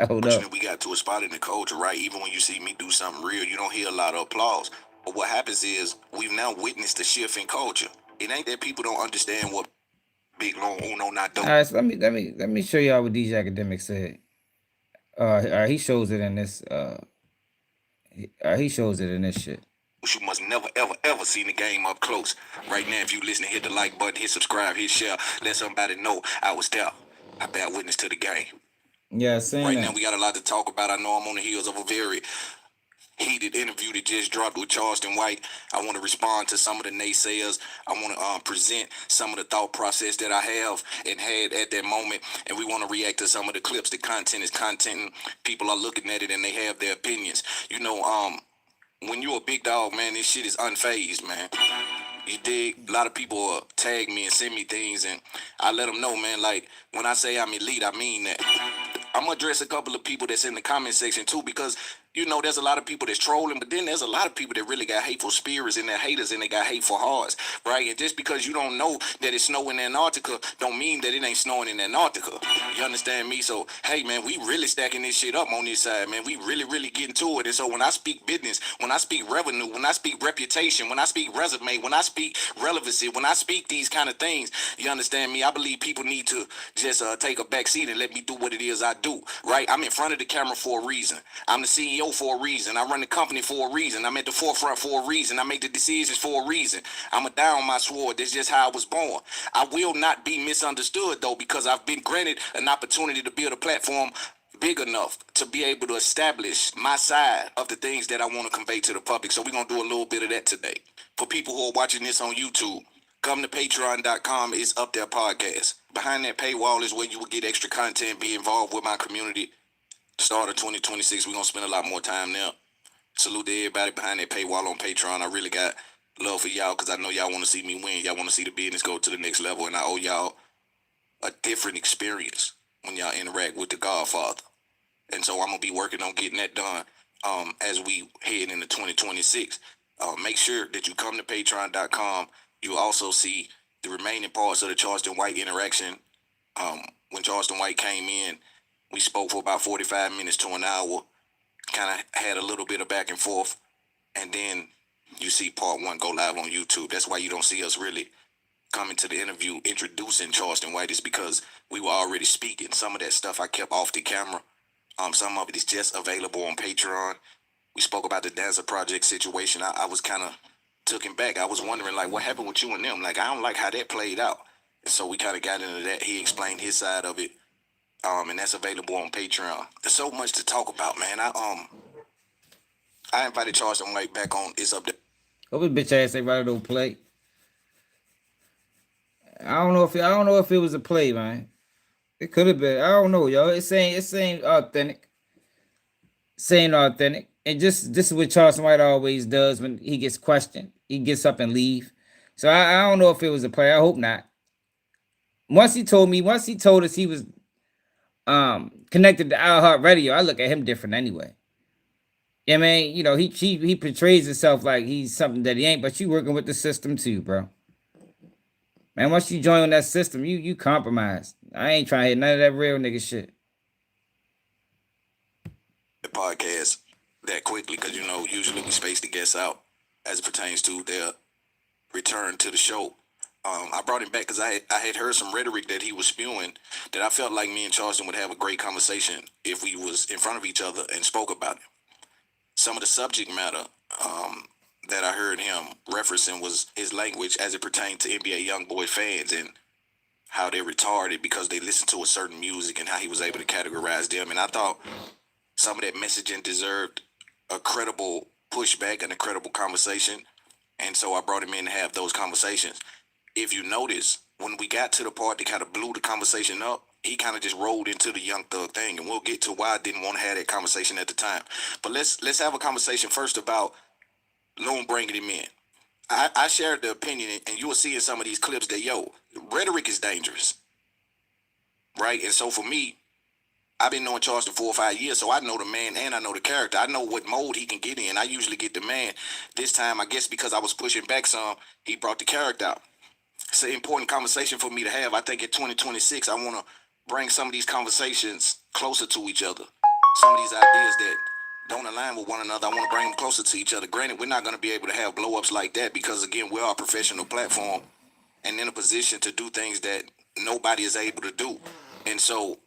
Hold up. We got to a spot in the culture, right? Even when you see me do something real, you don't hear a lot of applause. But what happens is we've now witnessed a shift in culture. It ain't that people don't understand what Big Loon Uno not doing. All right, so let me show y'all what DJ Akademiks said. He shows it in this. He shows it in this shit. You must never, ever, ever seen the game up close. Right now, if you listen, hit the like button, hit subscribe, hit share. Let somebody know I was there. I bear witness to the game. Yeah, saying Right that. now, we got a lot to talk about. I know I'm on the heels of a very heated interview that just dropped with Charleston White. I want to respond to some of the naysayers. I want to present some of the thought process that I have and had at that moment. And we want to react to some of the clips. The content is content. And people are looking at it and they have their opinions. You know, when you're a big dog, man, this shit is unfazed, man. You dig? A lot of people tag me and send me things, and I let them know, man, like, when I say I'm elite, I mean that. I'm gonna address a couple of people that's in the comment section too, because you know there's a lot of people that's trolling, but then there's a lot of people that really got hateful spirits and they're haters and they got hateful hearts, right? And just because you don't know that it's snowing in Antarctica, don't mean that it ain't snowing in Antarctica. You understand me? So hey man, we really stacking this shit up on this side, man. We really getting to it. And so when I speak business, when I speak revenue, when I speak reputation, when I speak resume, when I speak relevancy, when I speak these kind of things, you understand me? I believe people need to just take a back seat and let me do what it is I do, right? I'm in front of the camera for a reason. I'm the CEO for a reason. I run the company for a reason. I'm at the forefront for a reason. I make the decisions for a reason. I'm a die on my sword. That's just how I was born. I will not be misunderstood though, because I've been granted an opportunity to build a platform big enough to be able to establish my side of the things that I want to convey to the public. So we're going to do a little bit of that today. For people who are watching this on YouTube, come to patreon.com. It's up there podcast. Behind that paywall is where you will get extra content, be involved with my community. Start of 2026, we're going to spend a lot more time there. Salute to everybody behind that paywall on Patreon. I really got love for y'all because I know y'all want to see me win. Y'all want to see the business go to the next level, and I owe y'all a different experience when y'all interact with the Godfather. And so I'm going to be working on getting that done as we head into 2026. Make sure that you come to patreon.com. You also see the remaining parts of the Charleston White interaction. When Charleston White came in, we spoke for about 45 minutes to an hour, kind of had a little bit of back and forth, and then you see part one go live on YouTube. That's why you don't see us really coming to the interview introducing Charleston White, is because we were already speaking. Some of that stuff I kept off the camera. Some of it is just available on Patreon. We spoke about the Dancer Project situation. I was kind of taken back. I was wondering, like, what happened with you and them? Like, I don't like how that played out. And so we kind of got into that. He explained his side of it, and that's available on Patreon. There's so much to talk about, man. I invited Charleston White back on. It's up there. Hope his bitch ass ain't right on play. I don't know if it was a play, man. It could have been. I don't know, yo. It's saying authentic. Saying authentic. And this is what Charleston White always does when he gets questioned. He gets up and leave. So I don't know if it was a play. I hope not. Once he told us he was connected to iHeartRadio, I look at him different anyway. Yeah, man, you know, he portrays himself like he's something that he ain't, but you working with the system too, bro. Man, once you join that system, you compromise. I ain't trying to hit none of that real nigga shit. The podcast that quickly, because, you know, usually we space the guests out as it pertains to their return to the show. I brought him back because I had heard some rhetoric that he was spewing that I felt like me and Charleston would have a great conversation if we was in front of each other and spoke about it. Some of the subject matter that I heard him referencing was his language as it pertained to NBA YoungBoy fans and how they're retarded because they listen to a certain music and how he was able to categorize them. And I thought some of that messaging deserved a credible pushback and a credible conversation. And so I brought him in to have those conversations. If you notice, when we got to the part that kind of blew the conversation up, he kind of just rolled into the Young Thug thing, and we'll get to why I didn't want to have that conversation at the time. But let's have a conversation first about Loon bringing him in. I shared the opinion, and you will see in some of these clips that, rhetoric is dangerous, right? And so for me, I've been knowing Charleston 4 or 5 years, so I know the man and I know the character. I know what mode he can get in. I usually get the man. This time, I guess because I was pushing back some, he brought the character out. It's an important conversation for me to have. I think in 2026, I want to bring some of these conversations closer to each other. Some of these ideas that don't align with one another, I want to bring them closer to each other. Granted, we're not going to be able to have blow-ups like that because, again, we're a professional platform and in a position to do things that nobody is able to do. And so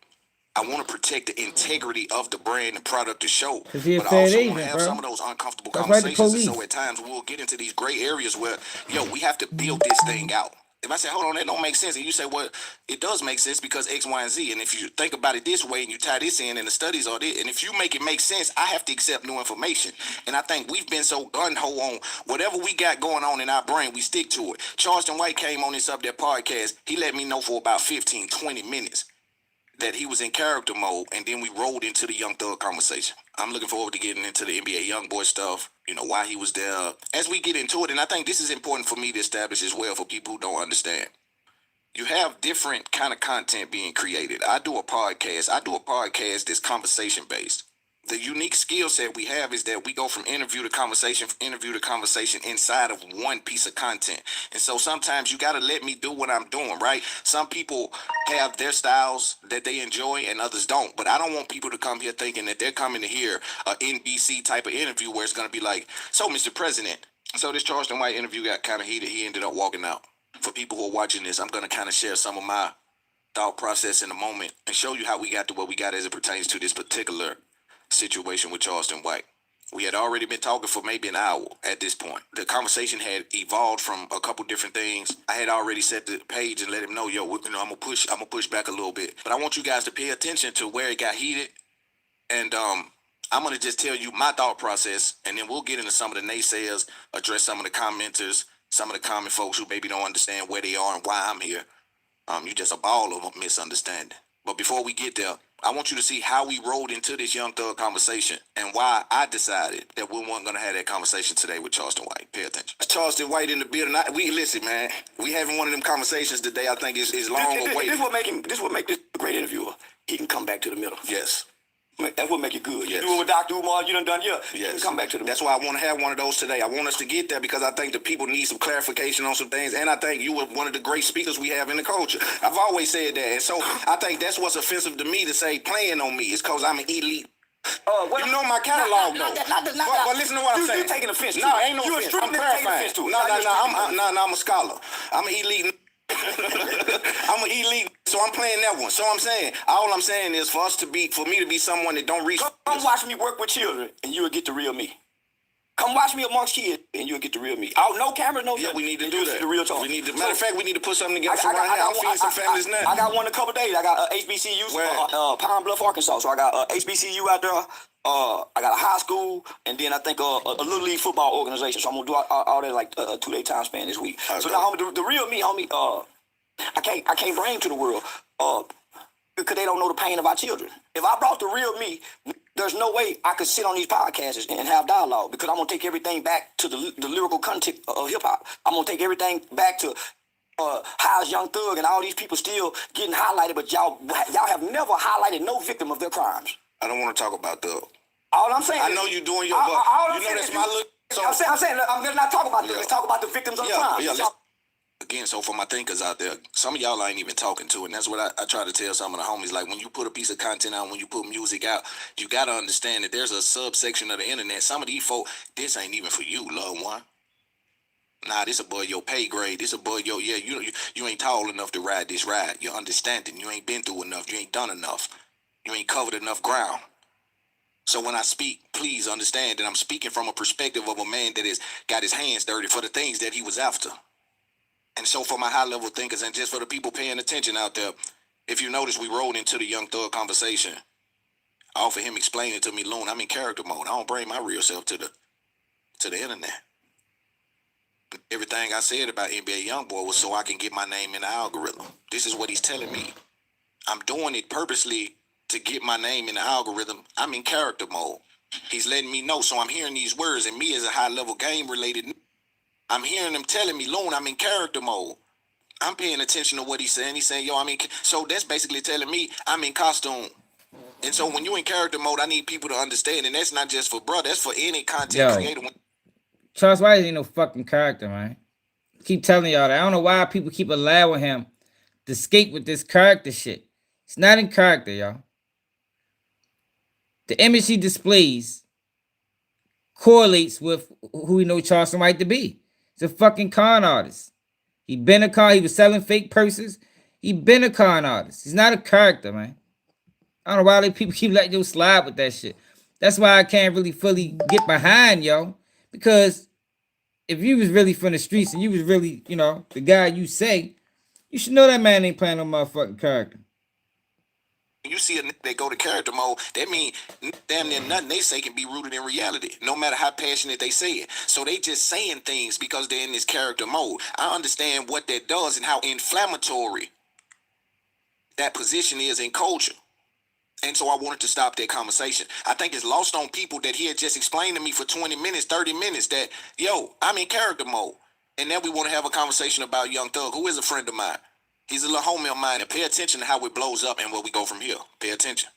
I want to protect the integrity of the brand and product to show, but I also want to have some of those uncomfortable conversations. And so at times we'll get into these gray areas where, we have to build this thing out. If I say, hold on, that don't make sense, and you say, well, it does make sense because X, Y, and Z. And if you think about it this way and you tie this in and the studies are this, and if you make it make sense, I have to accept new information. And I think we've been so gun-ho on whatever we got going on in our brain, we stick to it. Charleston White came on this Up There podcast. He let me know for about 15, 20 minutes that he was in character mode, and then we rolled into the Young Thug conversation. I'm looking forward to getting into the NBA YoungBoy stuff, why he was there, as we get into it. And I think this is important for me to establish as well for people who don't understand. you have different kind of content being created. I do a podcast that's conversation based. The unique skill set we have is that we go from interview to conversation inside of one piece of content. And so sometimes you got to let me do what I'm doing, right? Some people have their styles that they enjoy and others don't. But I don't want people to come here thinking that they're coming to hear a NBC type of interview where it's going to be like, so Mr. President. So this Charleston White interview got kind of heated. He ended up walking out. For people who are watching this, I'm going to kind of share some of my thought process in a moment and show you how we got to what we got as it pertains to this particular situation with Charleston White. We had already been talking for maybe an hour at this point. The conversation had evolved from a couple different things. I had already set the page and let him know, I'm gonna push back a little bit. But I want you guys to pay attention to where it got heated. And I'm gonna just tell you my thought process, and then we'll get into some of the naysayers, address some of the commenters, some of the common folks who maybe don't understand where they are and why I'm here. You just a ball of a misunderstanding. But before we get there, I want you to see how we rolled into this Young Thug conversation and why I decided that we weren't going to have that conversation today with Charleston White. Pay attention. Charleston White in the building. Listen, man. We having one of them conversations today. I think is long awaited. This what make this a great interviewer. He can come back to the middle. Yes. That's what make it good. Yes. You doing with Dr. Umar, you done yeah. Yes. You can come back to the middle. That's why I want to have one of those today. I want us to get there because I think the people need some clarification on some things. And I think you were one of the great speakers we have in the culture. I've always said that. And so I think that's what's offensive to me to say playing on me is because I'm an elite. You know my catalog, though. But listen to what I'm saying. You're taking offense to it. No, ain't no offense. I'm clarifying. I'm a scholar. I'm an elite. I'm an elite, so I'm playing that one. So all I'm saying is for me to be someone that don't reach. Come watch me work with children, and you'll get the real me. Come watch me amongst kids, and you'll get the real me. No cameras, no. Yeah, we need to do that. The real talk. Matter of fact, we need to put something together for right now. I'm feeding some families now. I got one in a couple days. I got HBCU, Pine Bluff, Arkansas. So I got HBCU out there. I got a high school, and then I think a little league football organization. So I'm gonna do all that like a 2-day time span this week. So now, homie, the real me, homie. I can't bring to the world because they don't know the pain of our children. If I brought the real me, there's no way I could sit on these podcasts and have dialogue because I'm gonna take everything back to the lyrical content of hip hop. I'm gonna take everything back to how's Young Thug and all these people still getting highlighted, but y'all have never highlighted no victim of their crimes. I don't want to talk about Thug. All I'm saying, I know you're doing your, that's my look. So I'm saying, let's not talk about this. Let's talk about the victims of crime. Again, so for my thinkers out there, some of y'all I ain't even talking to, and that's what I try to tell some of the homies. Like when you put a piece of content out, when you put music out, you gotta understand that there's a subsection of the internet. Some of these folk, this ain't even for you, loved one. Nah, this above your pay grade. This above your you ain't tall enough to ride this ride. You're understanding. You ain't been through enough. You ain't done enough. You ain't covered enough ground. So when I speak, please understand that I'm speaking from a perspective of a man that has got his hands dirty for the things that he was after. And so for my high-level thinkers and just for the people paying attention out there, if you notice, we rolled into the Young Thug conversation. I offer him explaining to me, Loon, I'm in character mode. I don't bring my real self to the internet. Everything I said about NBA Youngboy was so I can get my name in the algorithm. This is what he's telling me. I'm doing it purposely to get my name in the algorithm. I'm in character mode. He's letting me know. So I'm hearing these words, and me as a high-level game-related, I'm hearing him telling me, Loon, I'm in character mode. I'm paying attention to what he's saying. He's saying, so that's basically telling me I'm in costume. And so when you're in character mode, I need people to understand, and that's not just for bro, that's for any content creator. Charles White ain't no fucking character, man. Keep telling y'all that. I don't know why people keep allowing him to skate with this character shit. It's not in character, y'all. The image he displays correlates with who we know Charleston White to be. He's a fucking con artist. He was selling fake purses. He been a con artist. He's not a character, man. I don't know why people keep letting you slide with that shit. That's why I can't really fully get behind yo. Because if you was really from the streets and you was really, the guy you say, you should know that man ain't playing no motherfucking character. You see a nigga that go to character mode, that mean damn near nothing they say can be rooted in reality, no matter how passionate they say it. So they just saying things because they're in this character mode. I understand what that does and how inflammatory that position is in culture. And so I wanted to stop that conversation. I think it's lost on people that he had just explained to me for 20 minutes, 30 minutes that, I'm in character mode. And then we want to have a conversation about Young Thug, who is a friend of mine. He's a little homie of mine, and pay attention to how it blows up and where we go from here. Pay attention.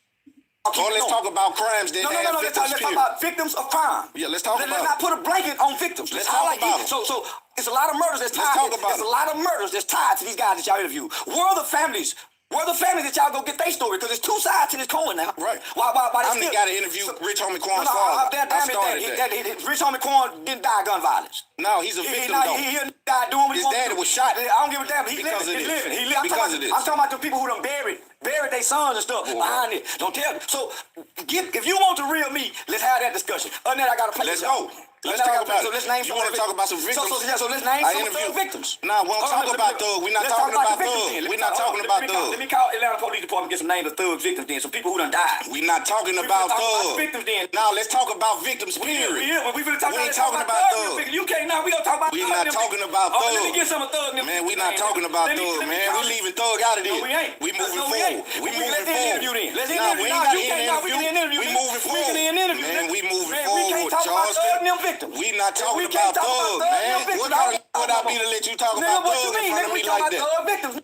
Okay, Or let's talk about crimes that no, have let's victims, talk about victims of crime. Yeah, let's talk Let's about not put a blanket on victims. Let's talk about it. So it's a lot of murders that's Let's tied. talk about There's it. a lot of murders that's tied to these guys that y'all interview. Where are the families? Where are the families that y'all go get their story? Because there's two sides to this coin now. Right. Why I'm the guy to interview Rich Homie Quan's father. I started that. Rich Homie Quan didn't die of gun violence. No, he's a victim though. He died doing what he His wanted daddy to do. was shot I don't give a damn. He's because living. of He's this. living. Because of this. I'm talking about the people who done buried their sons and stuff behind it. Don't tell me. So if you want the real me, let's have that discussion. Other than that, I got to play. Let's go. Let's talk about it. So let's name You want to talk about some victims? So let's name some thug victims. Nah, we don't talk about thug. We're not talking about thug. We're not talking about thug. Let me call Atlanta Police Department and get some names of thug victims then. Some people who done died. We're not talking about thug. Victims then. Now let's talk about victims. Period. Yeah, but we finna talk We ain't talking about thug. You can't now. We gonna talk about. We're not talking about thug. Let me get some of thug. Man, we're not talking about thug, man. We leaving thug out of this. No, we ain't. We moving No, forward. We moving Let's forward. interview then. Let's Nah, we ain't got to end interview. interview. We moving forward. We can interview. Man, we moving Man, forward, we can't talk about thug and them victims. We not talking We about can't talk about thug, thug and them man. victims. What kind of would I be to let you talk Nigga, about what thug you in mean? front Nigga, of we me talking like about that? thug victims.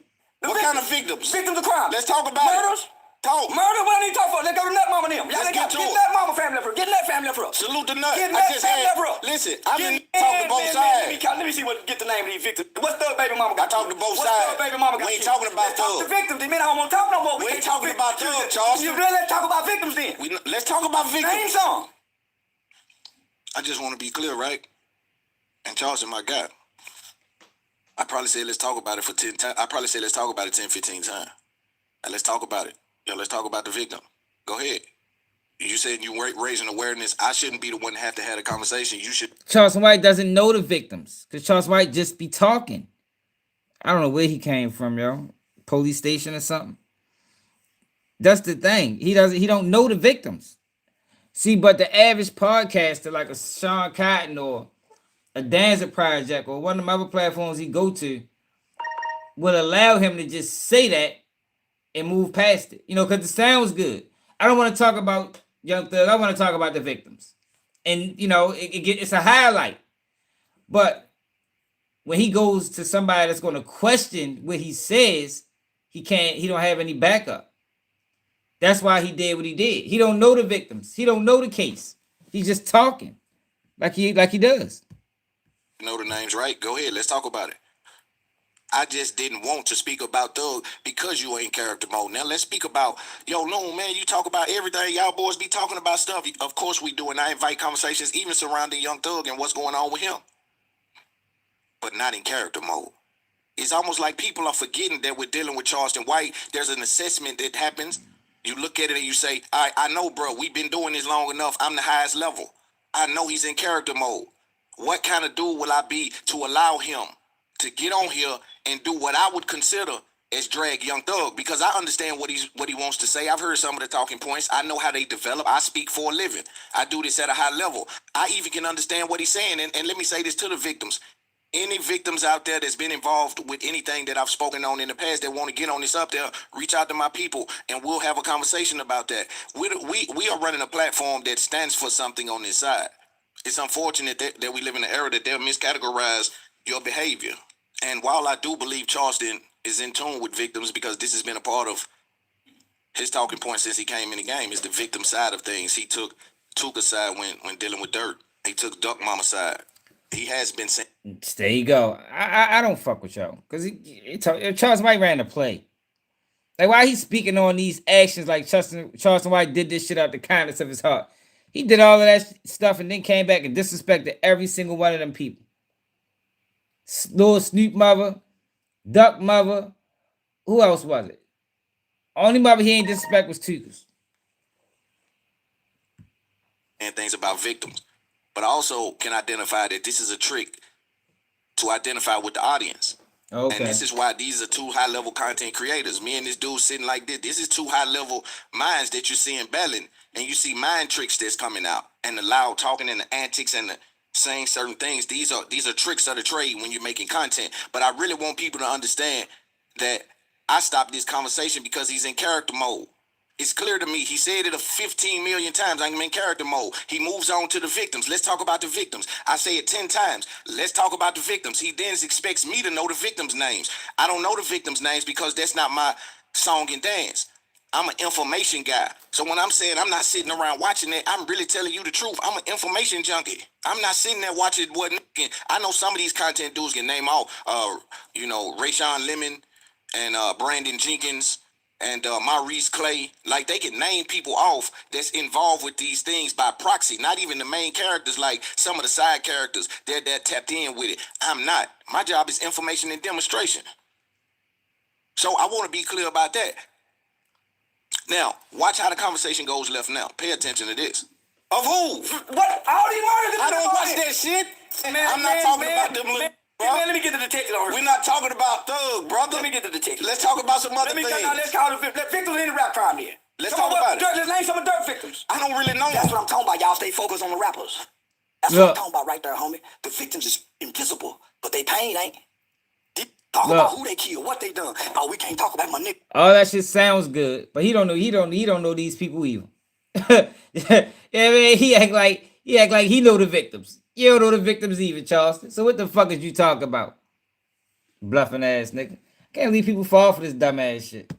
What kind of victims? Victims of crime. Let's talk about murders. it. Talk. Murder, what I need to talk for? Let's go to Nut Mama and them. Y'all Let's get to get it. Nut Mama family up. Get Nut family up. Salute the nut. Get I Nut just family had. up. Listen, I've been talking to both sides. Let me see what get the name of these victims. What's Thug Baby Mama got? I talked to both What's sides. Thug Baby Mama got? We ain't talking about Let's talk Thug. to victims. They mean I don't want to talk no more. We ain't can't talking about Thug, Charles. Let's talk about victims then. Let's talk about victims. Name some. I just want to be clear, right? And Charles is my guy. I probably said let's talk about it for 10 times. I probably said let's talk about it 10, 15 times. And let's talk about it. Yeah, let's talk about the victim. Go ahead. You said you were raising awareness. I shouldn't be the one to have a conversation. You should. Charleston White doesn't know the victims because Charleston White just be talking. I don't know where he came from, yo. Police station or something. That's the thing. He don't know the victims. See, but the average podcaster like a Sean Cotton or a Danza Project or one of the other platforms he go to will allow him to just say that and move past it. You know, because it sounds good. I don't want to talk about Young Thug. I want to talk about the victims. And, you know, it's a highlight. But when he goes to somebody that's going to question what he says, he don't have any backup. That's why he did what he did. He don't know the victims. He don't know the case. He's just talking like he does. You know the names, right? Go ahead. Let's talk about it. I just didn't want to speak about Thug because you ain't character mode. Now let's speak about, yo, Loon, man, you talk about everything. Y'all boys be talking about stuff. Of course we do, and I invite conversations even surrounding Young Thug and what's going on with him. But not in character mode. It's almost like people are forgetting that we're dealing with Charleston White. There's an assessment that happens. You look at it and you say, all right, I know, bro, we've been doing this long enough. I'm the highest level. I know he's in character mode. What kind of dude will I be to allow him to get on here and do what I would consider as drag Young Thug? Because I understand what he wants to say. I've heard some of the talking points. I know how they develop. I speak for a living. I do this at a high level. I even can understand what he's saying. And let me say this to the victims. Any victims out there that's been involved with anything that I've spoken on in the past that want to get on this up there, reach out to my people and we'll have a conversation about that. We are running a platform that stands for something on this side. It's unfortunate that we live in an era that they'll miscategorize your behavior. And while I do believe Charleston is in tune with victims because this has been a part of his talking point since he came in the game, is the victim side of things. He took Tuka's side when dealing with Dirt. He took Duck Mama's side. He has been saying. There you go. I don't fuck with y'all because Charles White ran the play. Like why he's speaking on these actions like Charleston White did this shit out the kindness of his heart. He did all of that stuff and then came back and disrespected every single one of them people. Little Snoop mother, Duck mother, who else was it? Only mother he ain't disrespect was Tukas. And things about victims. But I also can identify that this is a trick to identify with the audience. Okay. And this is why these are two high-level content creators. Me and this dude sitting like this. This is two high-level minds that you're seeing battling. And you see mind tricks that's coming out. And the loud talking and the antics and the saying certain things. These are tricks of the trade when you're making content. But I really want people to understand that I stopped this conversation because he's in character mode. It's clear to me. He said it 15 million times. I'm in character mode. He moves on to the victims. Let's talk about the victims. I say it 10 times. Let's talk about the victims. He then expects me to know the victims' names. I don't know the victims' names because that's not my song and dance. I'm an information guy. So when I'm saying I'm not sitting around watching it, I'm really telling you the truth. I'm an information junkie. I'm not sitting there watching what. I know some of these content dudes can name off, Rayshawn Lemon and Brandon Jenkins and Maurice Clay. Like, they can name people off that's involved with these things by proxy. Not even the main characters, like some of the side characters. They're tapped in with it. I'm not. My job is information and demonstration. So I want to be clear about that. Now, watch how the conversation goes left now. Pay attention to this. Of who? What? All these murders? I don't watch that shit. I'm not talking about them little. Man, let me get the detective on. We're not talking about Thug, brother. Let me get the detective. Let's talk about some other things. Let's call the victims in the rap crime then. Let's talk about it. Let's name some of the dirt victims. I don't really know. That's what I'm talking about. Y'all stay focused on the rappers. That's what I'm talking about right there, homie. The victims is invisible, but they pain ain't. Talk about who they killed, what they done. Oh, we can't talk about my nigga. All that shit sounds good, but he don't know these people either. Yeah, man, he act like he know the victims. You don't know the victims either, Charleston. So what the fuck is you talking about? Bluffing ass nigga. Can't leave people fall for this dumb ass shit.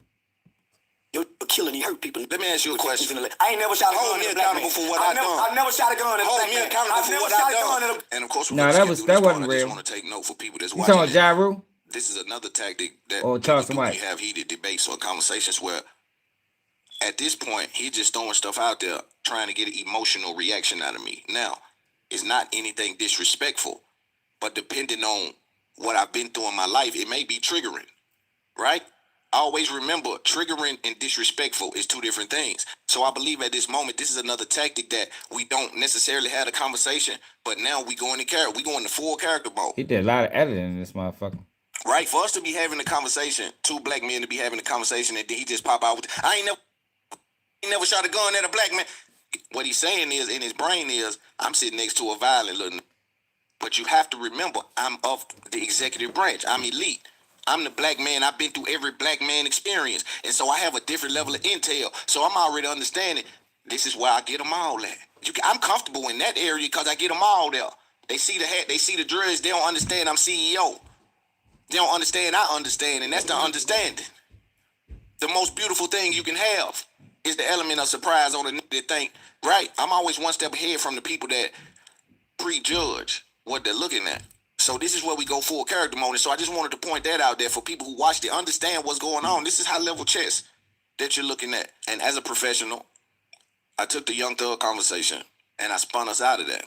You're killing, he hurt people. Let me ask you a question. I ain't never shot a gun. Hold me accountable for what I done. I never shot a gun. Hold me accountable for what I done. And of course, that wasn't real. I just want to take note for people that's you watching. talking about Ja Rule? This is another tactic that we have heated debates or conversations where, at this point, he's just throwing stuff out there, trying to get an emotional reaction out of me. Now, it's not anything disrespectful, but depending on what I've been through in my life, it may be triggering, right? Always remember, triggering and disrespectful is two different things. So I believe at this moment, this is another tactic that we don't necessarily have a conversation, but now we go into character. We go into full character mode. He did a lot of editing in this motherfucker. Right? For us to be having a conversation, two black men to be having a conversation, and then he just pop out with, I ain't never shot a gun at a black man. What he's saying is, in his brain is, I'm sitting next to a violent little. But you have to remember, I'm of the executive branch. I'm elite. I'm the black man. I've been through every black man experience. And so I have a different level of intel. So I'm already understanding this is where I get them all at. I'm comfortable in that area because I get them all there. They see the hat. They see the drugs. They don't understand I'm CEO. They don't understand I understand. And that's the understanding. The most beautiful thing you can have is the element of surprise on the nigga that think, right? I'm always one step ahead from the people that prejudge what they're looking at. So this is where we go full character mode. And so I just wanted to point that out there for people who watch to understand what's going on. This is high level chess that you're looking at. And as a professional, I took the Young Thug conversation and I spun us out of that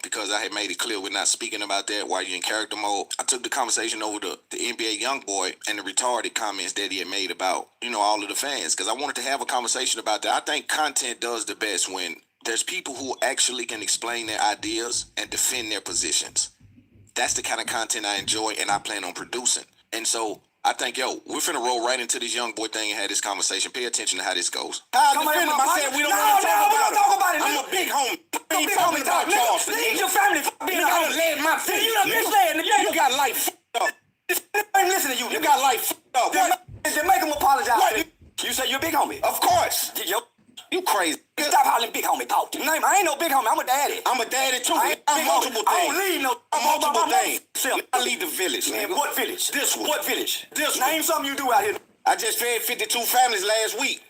because I had made it clear we're not speaking about that while you're in character mode. I took the conversation over to the NBA YoungBoy and the retarded comments that he had made about, all of the fans, because I wanted to have a conversation about that. I think content does the best when there's people who actually can explain their ideas and defend their positions. That's the kind of content I enjoy and I plan on producing. And so I think, we're finna roll right into this young boy thing and have this conversation. Pay attention to how this goes. I said we don't want to talk about it. I'm a big homie. Big homie about Charles. Leave your family. You gotta lay my face. You done misled. You got life up. I ain't listening to you. You got life up. Then make him apologize. What? You say you're a big homie. Of course. You crazy. Stop hollering big homie. Talk to me. I ain't no big homie. I'm a daddy. I'm a daddy too. I'm multiple things. I don't leave no. I'm multiple things. I leave the village. Man, what village? This one. What village? This Name something you do out here. I just fed 52 families last week.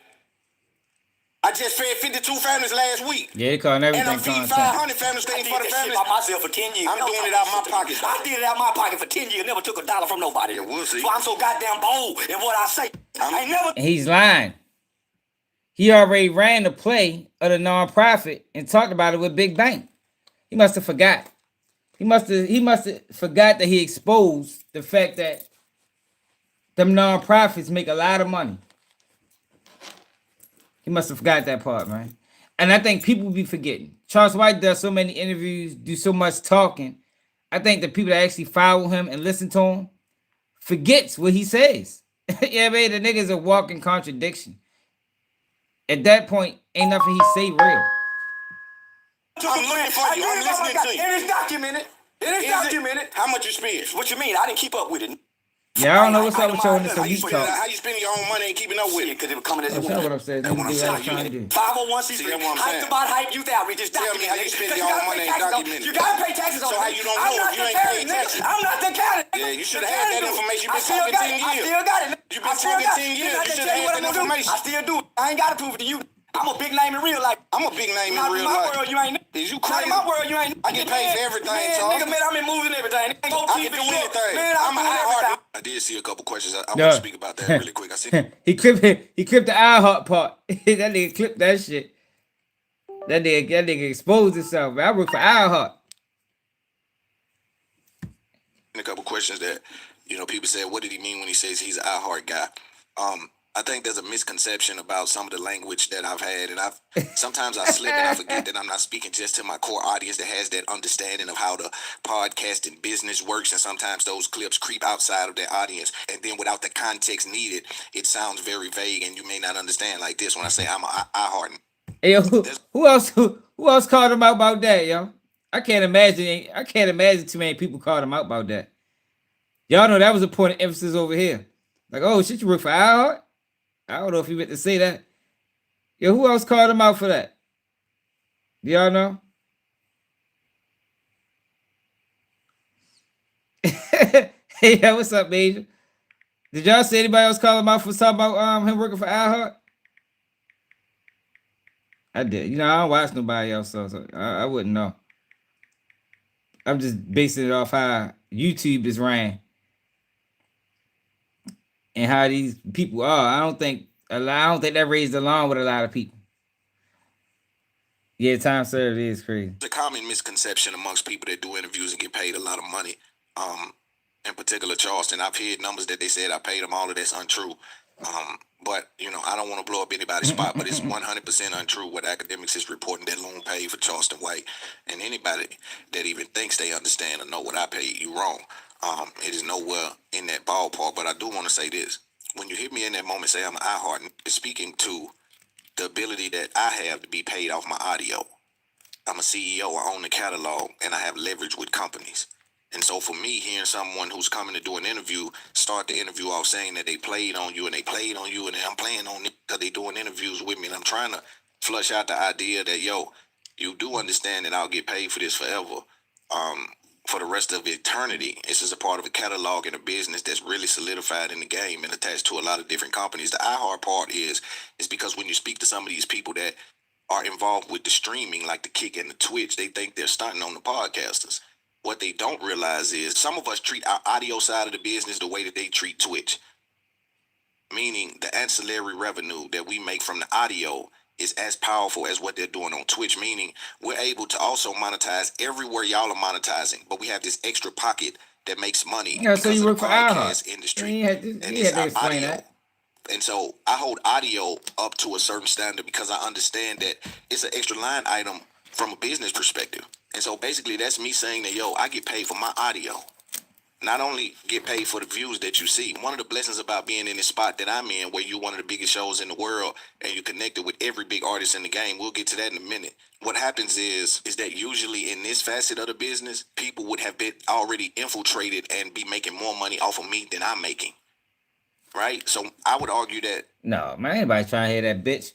Yeah, they calling everything and I'm feeding 500 families, staying for the families. By myself for 10 years. I'm doing it out my pocket. I did it out my pocket for 10 years. Never took a dollar from nobody. Yeah, we'll see. So I'm so goddamn bold in what I say. I ain't never. And he's lying. He already ran the play of the nonprofit and talked about it with Big Bank. He must have forgot. He must have forgot that he exposed the fact that them nonprofits make a lot of money. He must have forgot that part, man. And I think people be forgetting. Charles White does so many interviews, do so much talking. I think the people that actually follow him and listen to him forgets what he says. Yeah, man, the nigga's a walking contradiction. At that point, ain't nothing he say real. I'm looking for you. I'm listening to you. It is documented. It is documented. How much you spend? What you mean? I didn't keep up with it. Yeah, I don't know what's up with you on this How you elite talk. How you spending your own money and keeping up with it? Because they were coming as That's not what I'm saying. That's what I'm Niggas do what I'm trying to saying. do. 501c3. See, that's what I'm Hype saying. about hype youth outreach. It's Tell me how you documented. spend Because your you own gotta money pay and taxes on- document it. You gotta pay taxes on So it. how you don't I'm know not if you the ain't carrier, paying nigga. taxes? I'm not the carrier. Yeah, you should The have had carrier that do. information. You've I been still talking got 10 it. I years. still got it. You've I been still talking got 10 it. years. I You just should tell have you what had I'm that gonna do. information. I still do it. I ain't gotta prove it to you. I'm a big name in real life. I'm a big name in Not real in my life. world, you ain't. Is you Not crazy? in my world, you ain't. I get paid for everything, Charles. Nigga, man, I'm in movies and everything. I can do anything. Man, I'm I'm an doing iHeart. everything. I did see a couple questions. I Yeah. want to speak about that really quick. I see. He clipped the iHeart part. That nigga clipped that shit. That nigga exposed himself. Man. I work for iHeart. A couple questions that people said, what did he mean when he says he's an iHeart guy? I think there's a misconception about some of the language that I've had, and sometimes I slip and I forget that I'm not speaking just to my core audience that has that understanding of how the podcasting business works, and sometimes those clips creep outside of their audience, and then without the context needed, it sounds very vague, and you may not understand like this when I say I'm an iHeart. Hey, yo, who else called him out about that, yo? I can't imagine too many people called him out about that. Y'all know that was a point of emphasis over here. Like, oh shit, you work for iHeart? I don't know if he meant to say that. Yo, who else called him out for that? Do y'all know? Hey, yo, what's up, Major? Did y'all see anybody else call him out for talking about him working for iHeart? I did. You know, I don't watch nobody else, so I wouldn't know. I'm just basing it off how YouTube is ran and how these people are. I don't think that raised the alarm with a lot of people. Yeah, time served is crazy. It's a common misconception amongst people that do interviews and get paid a lot of money. In particular, Charleston, I've heard numbers that they said I paid them. All of that's untrue. But I don't want to blow up anybody's spot, but it's 100% untrue what Akademiks is reporting that Loon paid for Charleston White. And anybody that even thinks they understand or know what I paid, you wrong. It is nowhere in that ballpark. But I do want to say this: when you hear me in that moment say I'm an iHeart, it's speaking to the ability that I have to be paid off my audio. I'm a CEO, I own the catalog, and I have leverage with companies. And so for me, hearing someone who's coming to do an interview start the interview off saying that they played on you and I'm playing on it because they doing interviews with me, and I'm trying to flush out the idea that, you do understand that I'll get paid for this forever, for the rest of eternity. This is a part of a catalog and a business that's really solidified in the game and attached to a lot of different companies. The iHeart part is because when you speak to some of these people that are involved with the streaming, like the Kick and the Twitch, they think they're stunting on the podcasters. What they don't realize is some of us treat our audio side of the business the way that they treat Twitch. Meaning the ancillary revenue that we make from the audio is as powerful as what they're doing on Twitch. Meaning we're able to also monetize everywhere y'all are monetizing, but we have this extra pocket that makes money Yeah, so because you of work the for podcast iHeart. industry. You had to explain that. And so I hold audio up to a certain standard because I understand that it's an extra line item from a business perspective. And so basically that's me saying that, I get paid for my audio. Not only get paid for the views that you see. One of the blessings about being in this spot that I'm in, where you're one of the biggest shows in the world and you're connected with every big artist in the game, we'll get to that in a minute. What happens is that usually in this facet of the business, people would have been already infiltrated and be making more money off of me than I'm making. Right? So I would argue that. No, man, anybody trying to hear that bitch.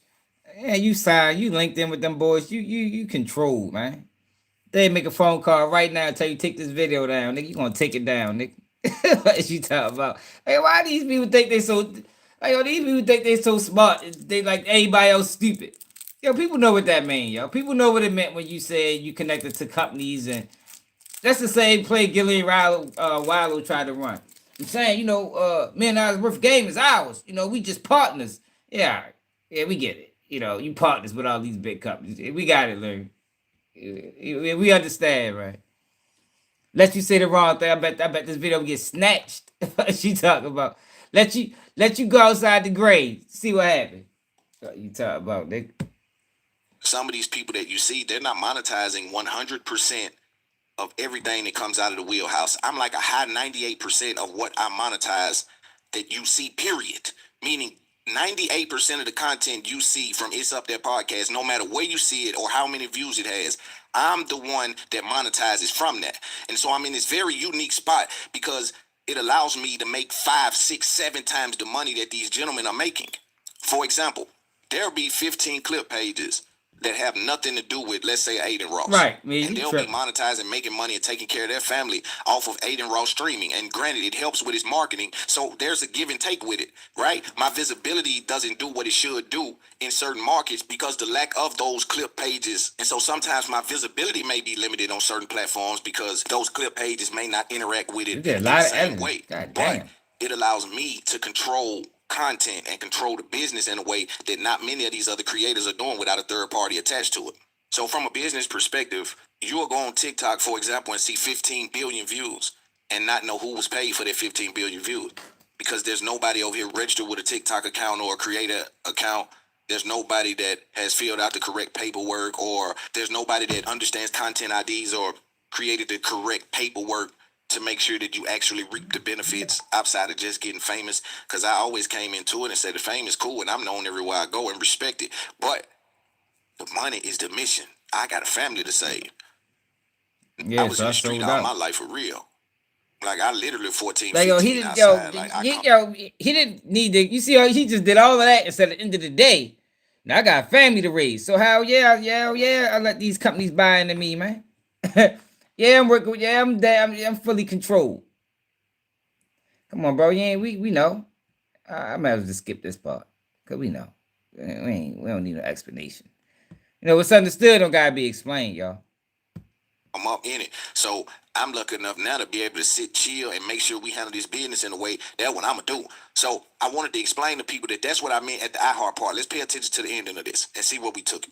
Yeah, you signed, you linked in with them boys. You controlled, man. They make a phone call right now and tell you take this video down, nigga. You gonna take it down, nigga. What you talking about? Hey, why these people think they so these people think they so smart? They like everybody else stupid. Yo, people know what that mean, yo. People know what it meant when you said you connected to companies, and that's the same play Gillian Wallow tried to run. I'm saying, Man Hours Worth Game is ours. We just partners. Yeah, we get it. You partners with all these big companies. We got it, Larry. We understand, right? Let you say the wrong thing. I bet this video will get snatched. What she talking about? Let you go outside the grave. See what happens. What you talking about, nigga? Some of these people that you see, they're not monetizing 100% of everything that comes out of the wheelhouse. I'm like a high 98% of what I monetize that you see, period. Meaning 98% of the content you see from It's Up There podcast, no matter where you see it or how many views it has, I'm the one that monetizes from that. And so I'm in this very unique spot because it allows me to make 5, 6, 7 times the money that these gentlemen are making. For example, there'll be 15 clip pages that have nothing to do with, let's say, Aiden Ross. Right, man. And they'll be monetizing, making money, and taking care of their family off of Aiden Ross streaming. And granted, it helps with his marketing. So there's a give and take with it, right? My visibility doesn't do what it should do in certain markets because the lack of those clip pages. And so sometimes my visibility may be limited on certain platforms because those clip pages may not interact with it in the same way. But it allows me to control content and control the business in a way that not many of these other creators are doing without a third party attached to it. So from a business perspective, you'll go on TikTok, for example, and see 15 billion views and not know who was paid for that 15 billion views because there's nobody over here registered with a TikTok account or a creator account. There's nobody that has filled out the correct paperwork, or there's nobody that understands content IDs or created the correct paperwork to make sure that you actually reap the benefits outside of just getting famous. Because I always came into it and said the fame is cool and I'm known everywhere I go and respect it. But the money is the mission. I got a family to save. Yeah, I was so in I the street sold all out. my life for real. Like I literally 14, Like 15 he didn't, outside. he didn't need to. You see how he just did all of that instead at the end of the day. Now I got a family to raise. So how? I let these companies buy into me, man. Yeah, I'm working. Yeah, I'm there. I'm fully controlled. Come on, bro. We know. I might as well just skip this part because we know. We don't need no explanation. You know what's understood don't gotta be explained, y'all. I'm up in it. So I'm lucky enough now to be able to sit chill and make sure we handle this business in a way that's what I'm going to do. So I wanted to explain to people that that's what I meant at the iHeart part. Let's pay attention to the ending of this and see what we took.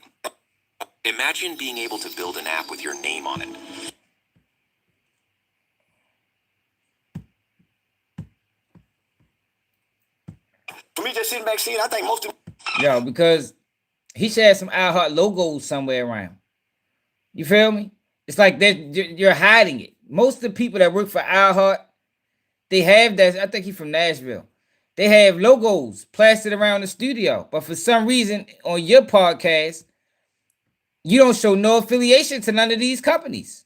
Imagine being able to build an app with your name on it. For me, just sitting back seeing, I think most of Yo, because he should have some iHeart logos somewhere around. You feel me? It's like you're hiding it. Most of the people that work for iHeart, they have that. I think he's from Nashville. They have logos plastered around the studio. But for some reason, on your podcast, you don't show no affiliation to none of these companies.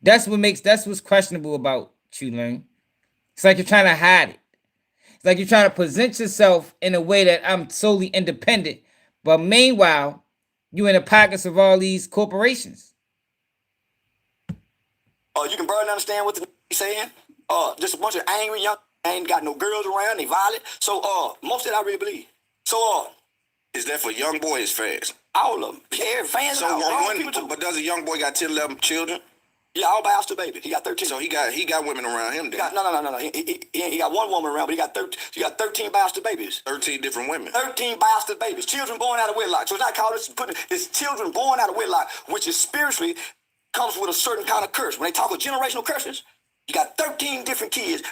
That's what's questionable about you, Loon. It's like you're trying to hide it. It's like you're trying to present yourself in a way that I'm solely independent. But meanwhile, you in the pockets of all these corporations. you can barely understand what the saying. Just a bunch of angry young ain't got no girls around, they violent. So most of that I really believe. So Is that for young boy is fast? all of them. Yeah, fans So out. People too. but does a young boy got 10, 11 children? Yeah, all by the baby. He got 13. So he got women around him He then. got, no. He got one woman around, but he got 13 bastard babies. 13 different women. 13 bastard babies. Children born out of wedlock. So it's not called it's children born out of wedlock, which is spiritually comes with a certain kind of curse. When they talk of generational curses, you got 13 different kids.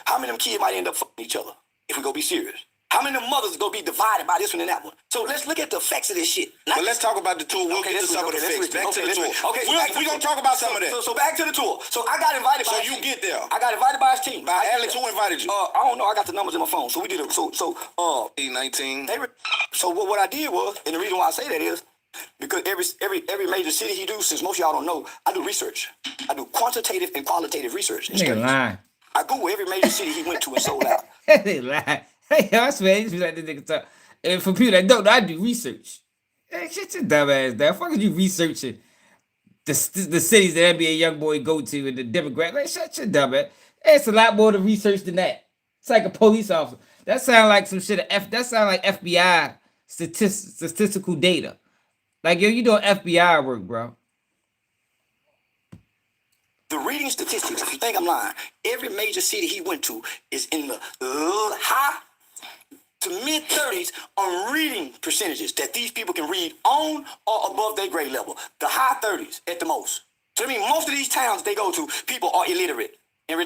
How many of them kids might end up fucking each other if we go be serious? How many of them mothers go be divided by this one and that one? So let's look at the effects of this shit. But let's talk about the tour. We'll get to some of the effects. Back to the tour. Okay, We're going to talk about some of that. So back to the tour. So I got invited by his team. get there. I got invited by his team. By Alex, who invited you? I don't know. I got the numbers in my phone. So we did it. So 19. So what I did was, and the reason why I say that is because every major city he do, since most of y'all don't know, I do research. I do quantitative and qualitative research. Nigga lying. I Google every major city he went to and sold out. They lie. Hey, I swear, you like this nigga talk. And for people that don't know, I do research. Hey, shut your dumb ass down. Fuck is you researching the cities that NBA young boy go to and the demographic? Like, shut your dumb ass. It's a lot more to research than that. It's like a police officer. That sound like some shit. That sound like FBI statistical data. Like, yo, you doing FBI work, bro. The reading statistics, if you think I'm lying, every major city he went to is in the high to mid 30s on reading percentages that these people can read on or above their grade level. The high 30s at the most. So I mean, most of these towns they go to, people are illiterate. I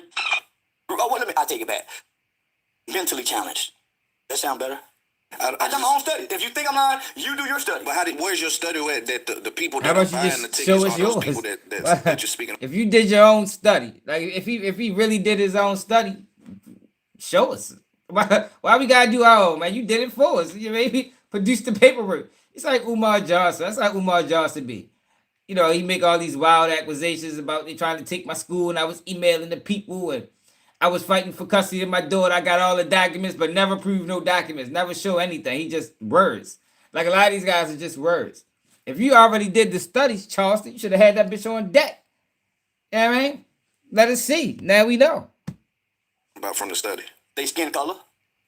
take it back. Mentally challenged. That sound better? I done my own study. If you think I'm lying, you do your study. But where's your study at that the people How that are about you buying the just tickets show are us those yours? people that you're speaking of? If you did your own study, like if he really did his own study, show us. Why we gotta do our own, man? You did it for us. You maybe produce the paperwork. It's like Umar Johnson. That's how Umar Johnson be. You know, he make all these wild accusations about they trying to take my school, and I was emailing the people, and I was fighting for custody of my daughter. I got all the documents, but never proved no documents. Never show anything. He just words. Like a lot of these guys are just words. If you already did the studies, Charleston, you should have had that bitch on deck. You know what I mean? Let us see. Now we know. About from the study. They skin color.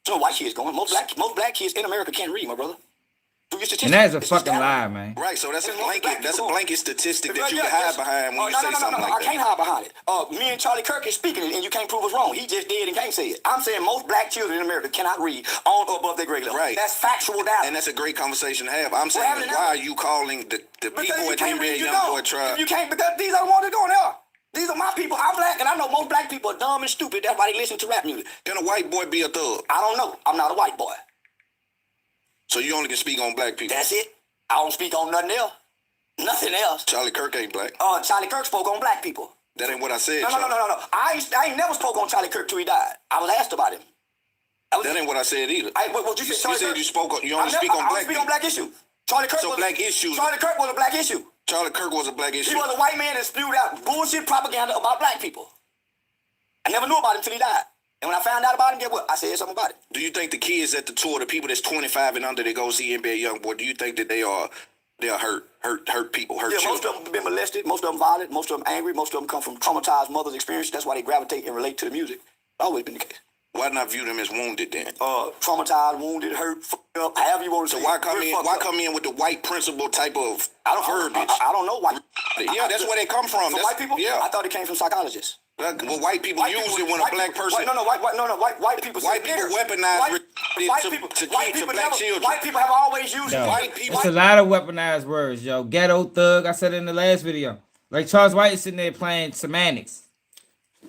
So white kids going. Most black kids in America can't read, my brother. And that's a fucking lie, man. Right, so that's a blanket statistic that you can hide behind when you say something like that. I can't hide behind it. Me and Charlie Kirk is speaking it, and you can't prove us wrong. He just did and can't say it. I'm saying most black children in America cannot read on or above their grade level. Right. That's factual data. And that's a great conversation to have. I'm saying, why are you calling the people at the NBA Youngboy tribe? You can't, because these are the ones that going there. These are my people. I'm black, and I know most black people are dumb and stupid. That's why they listen to rap music. Can a white boy be a thug? I don't know. I'm not a white boy. So you only can speak on black people? That's it. I don't speak on nothing else. Nothing else. Charlie Kirk ain't black. Charlie Kirk spoke on black people. That ain't what I said. No. I ain't never spoke on Charlie Kirk till he died. I was asked about him. That ain't what I said either. What you said? You said you spoke on. You only speak on black people. On black issues. Charlie Kirk. So black issues. Charlie Kirk was a black issue. Charlie Kirk was a black issue. He was a white man that spewed out bullshit propaganda about black people. I never knew about him till he died. And when I found out about him, guess what? I said something about it. Do you think the kids at the tour, the people that's 25 and under that go see NBA Youngboy, do you think that they are hurt people, hurt children? Most of them have been molested, most of them violent, most of them angry, most of them come from traumatized mothers' experience. That's why they gravitate and relate to the music. Always been the case. Why not view them as wounded then? Traumatized, wounded, hurt, fucked up, however you want to say. So why come in with the white principle type of verbiage? I don't know why. Yeah, that's where they come from. White people? Yeah. I thought it came from psychologists. Well, white people use it when a black person. White people. White people weaponize to black children. White people have always used Yo, white people. It's a lot of weaponized words, yo. Ghetto thug. I said it in the last video. Like Charles White is sitting there playing semantics,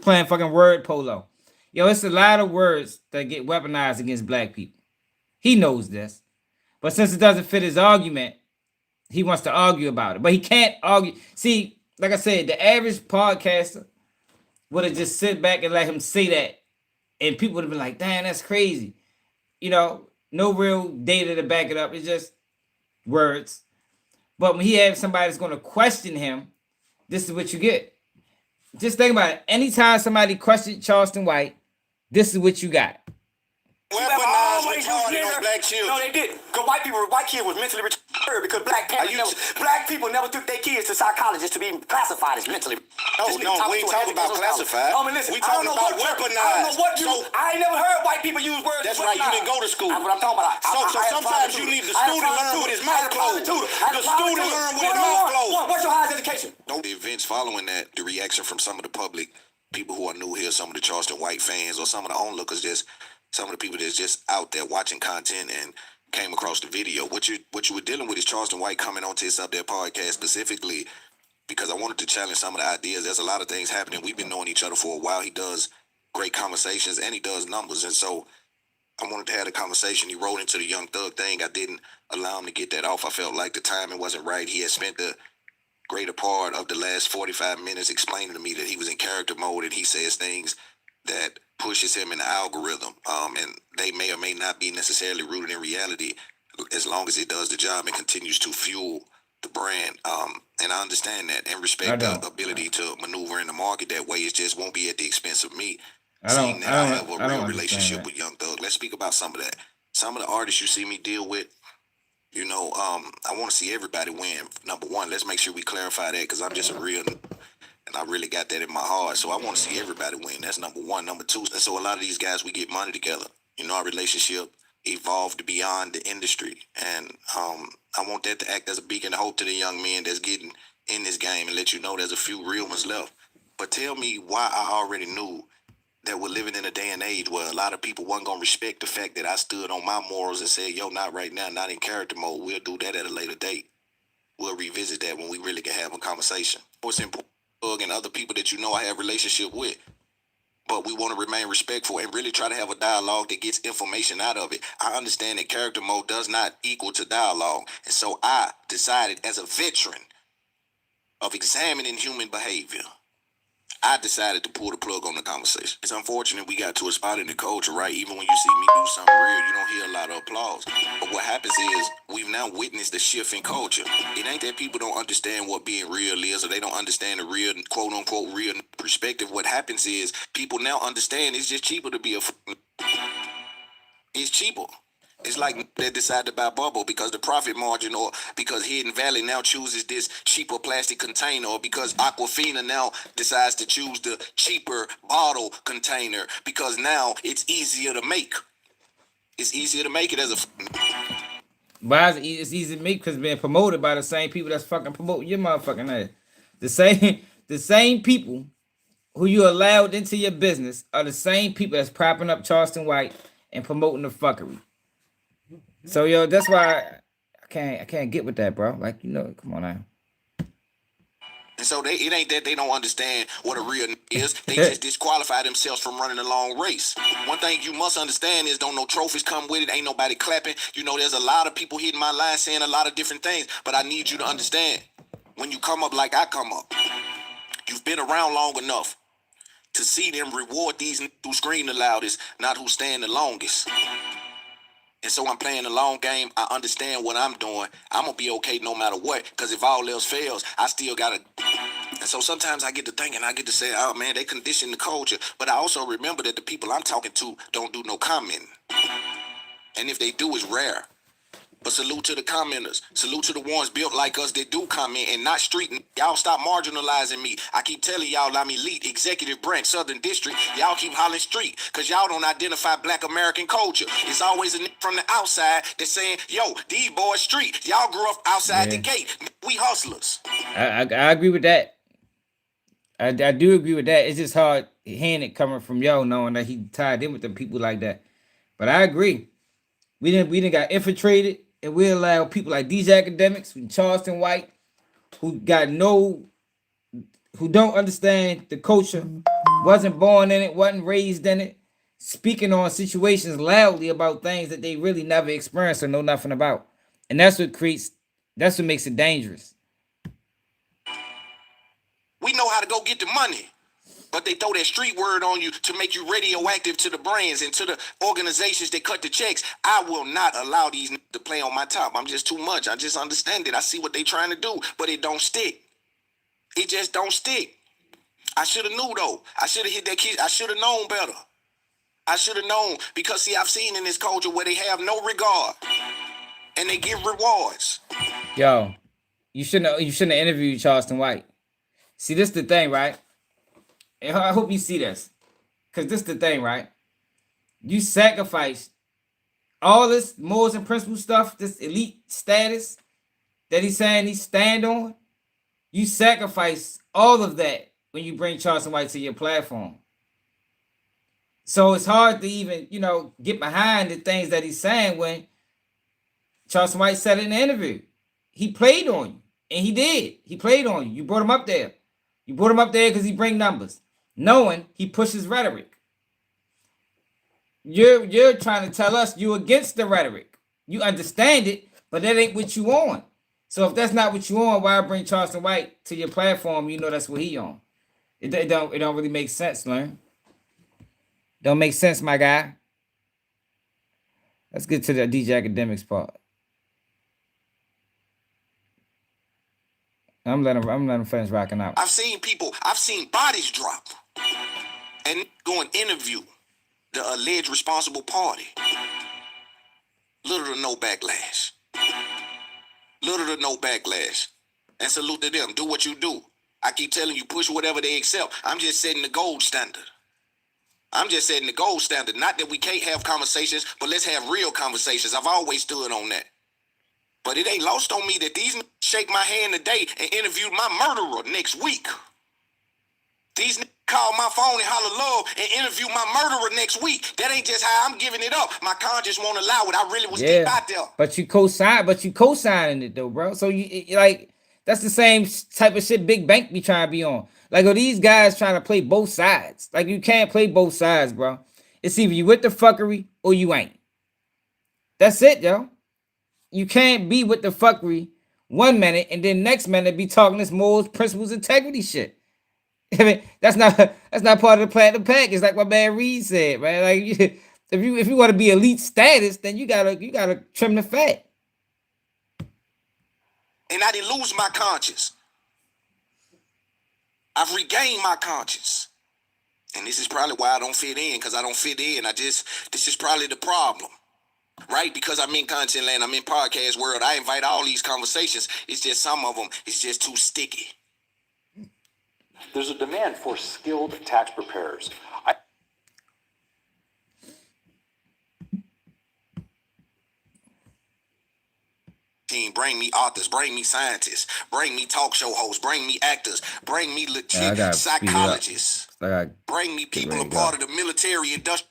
playing fucking word polo. Yo, it's a lot of words that get weaponized against black people. He knows this, but since it doesn't fit his argument, he wants to argue about it. But he can't argue. See, like I said, the average podcaster would have just sit back and let him say that, and people would have been like, damn, that's crazy. You know, no real data to back it up. It's just words. But when he has somebody that's going to question him, this is what you get. Just think about it. Anytime somebody questioned Charleston White, this is what you got. Weaponized retarded on black children. No, they didn't. Because white kids was mentally retarded because black people never took their kids to psychologists to be classified as mentally retarded. No, we ain't talking about classified. Listen, we talking about weaponized. I ain't never heard white people use words. That's right, you didn't go to school. That's what I'm talking about. So sometimes you need the student to learn with his mouth closed. The student learn with his mouth closed. What's your highest education? The events following that, the reaction from some of the public, people who are new here, some of the Charleston White fans, or some of the onlookers, just some of the people that's just out there watching content and came across the video. What you were dealing with is Charleston White coming onto his Up There podcast specifically because I wanted to challenge some of the ideas. There's a lot of things happening. We've been knowing each other for a while. He does great conversations and he does numbers. And so I wanted to have a conversation. He rolled into the Young Thug thing. I didn't allow him to get that off. I felt like the timing wasn't right. He had spent the greater part of the last 45 minutes explaining to me that he was in character mode and he says things that pushes him in the algorithm, and they may or may not be necessarily rooted in reality as long as it does the job and continues to fuel the brand. And I understand that and respect the ability to maneuver in the market that way. It just won't be at the expense of me. I have a real relationship with Young Thug. Let's speak about some of that. Some of the artists you see me deal with, you know, I want to see everybody win. Number one, let's make sure we clarify that because I'm just a real... And I really got that in my heart. So I want to see everybody win. That's number one. Number two, and so a lot of these guys, we get money together. You know, our relationship evolved beyond the industry. And I want that to act as a beacon of hope to the young men that's getting in this game and let you know there's a few real ones left. But tell me why I already knew that we're living in a day and age where a lot of people wasn't going to respect the fact that I stood on my morals and said, yo, not right now, not in character mode. We'll do that at a later date. We'll revisit that when we really can have a conversation. It's important. And other people that you know I have relationship with, but we want to remain respectful and really try to have a dialogue that gets information out of it. I understand that character mode does not equal to dialogue, and so I decided as a veteran of examining human behavior, I decided to pull the plug on the conversation. It's unfortunate we got to a spot in the culture, right? Even when you see me do something real, you don't hear a lot of applause. But what happens is we've now witnessed a shift in culture. It ain't that people don't understand what being real is, or they don't understand the real, quote unquote, real perspective. What happens is people now understand it's just cheaper to be it's cheaper. It's like they decided to buy Bubble because the profit margin, or because Hidden Valley now chooses this cheaper plastic container, or because Aquafina now decides to choose the cheaper bottle container because now it's easier to make. It's easier to make it as a. Why is it's easy to make? Because being promoted by the same people that's fucking promoting your motherfucking ass. The same people who you allowed into your business are the same people that's propping up Charleston White and promoting the fuckery. So yo, that's why I can't get with that, bro. Like, you know, come on now. And so it ain't that they don't understand what a real is. They just disqualify themselves from running a long race. One thing you must understand is don't no trophies come with it. Ain't nobody clapping. You know, there's a lot of people hitting my line saying a lot of different things. But I need you to understand, when you come up like I come up, you've been around long enough to see them reward these who scream the loudest, not who stand the longest. And so I'm playing the long game. I understand what I'm doing. I'm going to be okay no matter what. Because if all else fails, I still got to. And so sometimes I get to thinking, I get to say, oh, man, they condition the culture. But I also remember that the people I'm talking to don't do no commenting. And if they do, it's rare. But salute to the commenters. Salute to the ones built like us that do comment and not street. Y'all stop marginalizing me. I keep telling y'all I'm elite, executive branch, Southern District. Y'all keep hollering street because y'all don't identify Black American culture. It's always a nigga from the outside that's saying, yo, these boys street. Y'all grew up outside the gate. We hustlers. I agree with that. I do agree with that. It's just hard hearing it coming from yo, knowing that he tied in with the people like that. But I agree. We didn't got infiltrated, and we allow people like these academics, Charleston White, who don't understand the culture, wasn't born in it, wasn't raised in it, speaking on situations loudly about things that they really never experienced or know nothing about. And that's what makes it dangerous. We know how to go get the money. But they throw that street word on you to make you radioactive to the brands and to the organizations that cut the checks. I will not allow these to play on my top. I'm just too much. I just understand it. I see what they trying to do, but it don't stick. It just don't stick. I should have knew though. I should have hit that kid. I should have known better. I should have known because see, I've seen in this culture where they have no regard and they give rewards. Yo, you shouldn't have interviewed Charleston White. See, this is the thing, right? And I hope you see this. Because this is the thing, right? You sacrifice all this morals and principles stuff, this elite status that he's saying he stand on. You sacrifice all of that when you bring Charleston White to your platform. So it's hard to even, get behind the things that he's saying when Charleston White said it in the interview. He played on you. And he did. He played on you. You brought him up there. You brought him up there because he bring numbers. Knowing he pushes rhetoric. You're trying to tell us you against the rhetoric. You understand it, but that ain't what you on. So if that's not what you on, why bring Charleston White to your platform? You know that's what he on. It don't really make sense, Learn. Don't make sense, my guy. Let's get to the DJ Academics part. I'm letting him finish rocking out. I've seen bodies drop and go and interview the alleged responsible party. Little to no backlash. Little to no backlash. And salute to them. Do what you do. I keep telling you, push whatever they accept. I'm just setting the gold standard. Not that we can't have conversations, but let's have real conversations. I've always stood on that. But it ain't lost on me that these shake my hand today and interviewed my murderer next week. These call my phone and holler love and interview my murderer next week. That ain't just how I'm giving it up. My conscience won't allow it. I really was deep out there. But you co-signing it though, bro. So you like that's the same type of shit Big Bank be trying to be on. Like, are these guys trying to play both sides? Like, you can't play both sides, bro. It's either you with the fuckery or you ain't. That's it, yo. You can't be with the fuckery 1 minute and then next minute be talking this morals, principles, integrity shit. I mean, that's not part of the platinum package, like my man Reed said, man. Like if you want to be elite status, then you gotta trim the fat. And I didn't lose my conscience. I've regained my conscience. And this is probably why I don't fit in, because I don't fit in. This is probably the problem. Right? Because I'm in content land, I'm in podcast world. I invite all these conversations. It's just some of them, it's just too sticky. There's a demand for skilled tax preparers. Bring me authors, bring me scientists, bring me talk show hosts, bring me actors, bring me legit psychologists, bring me people a part of the military industry.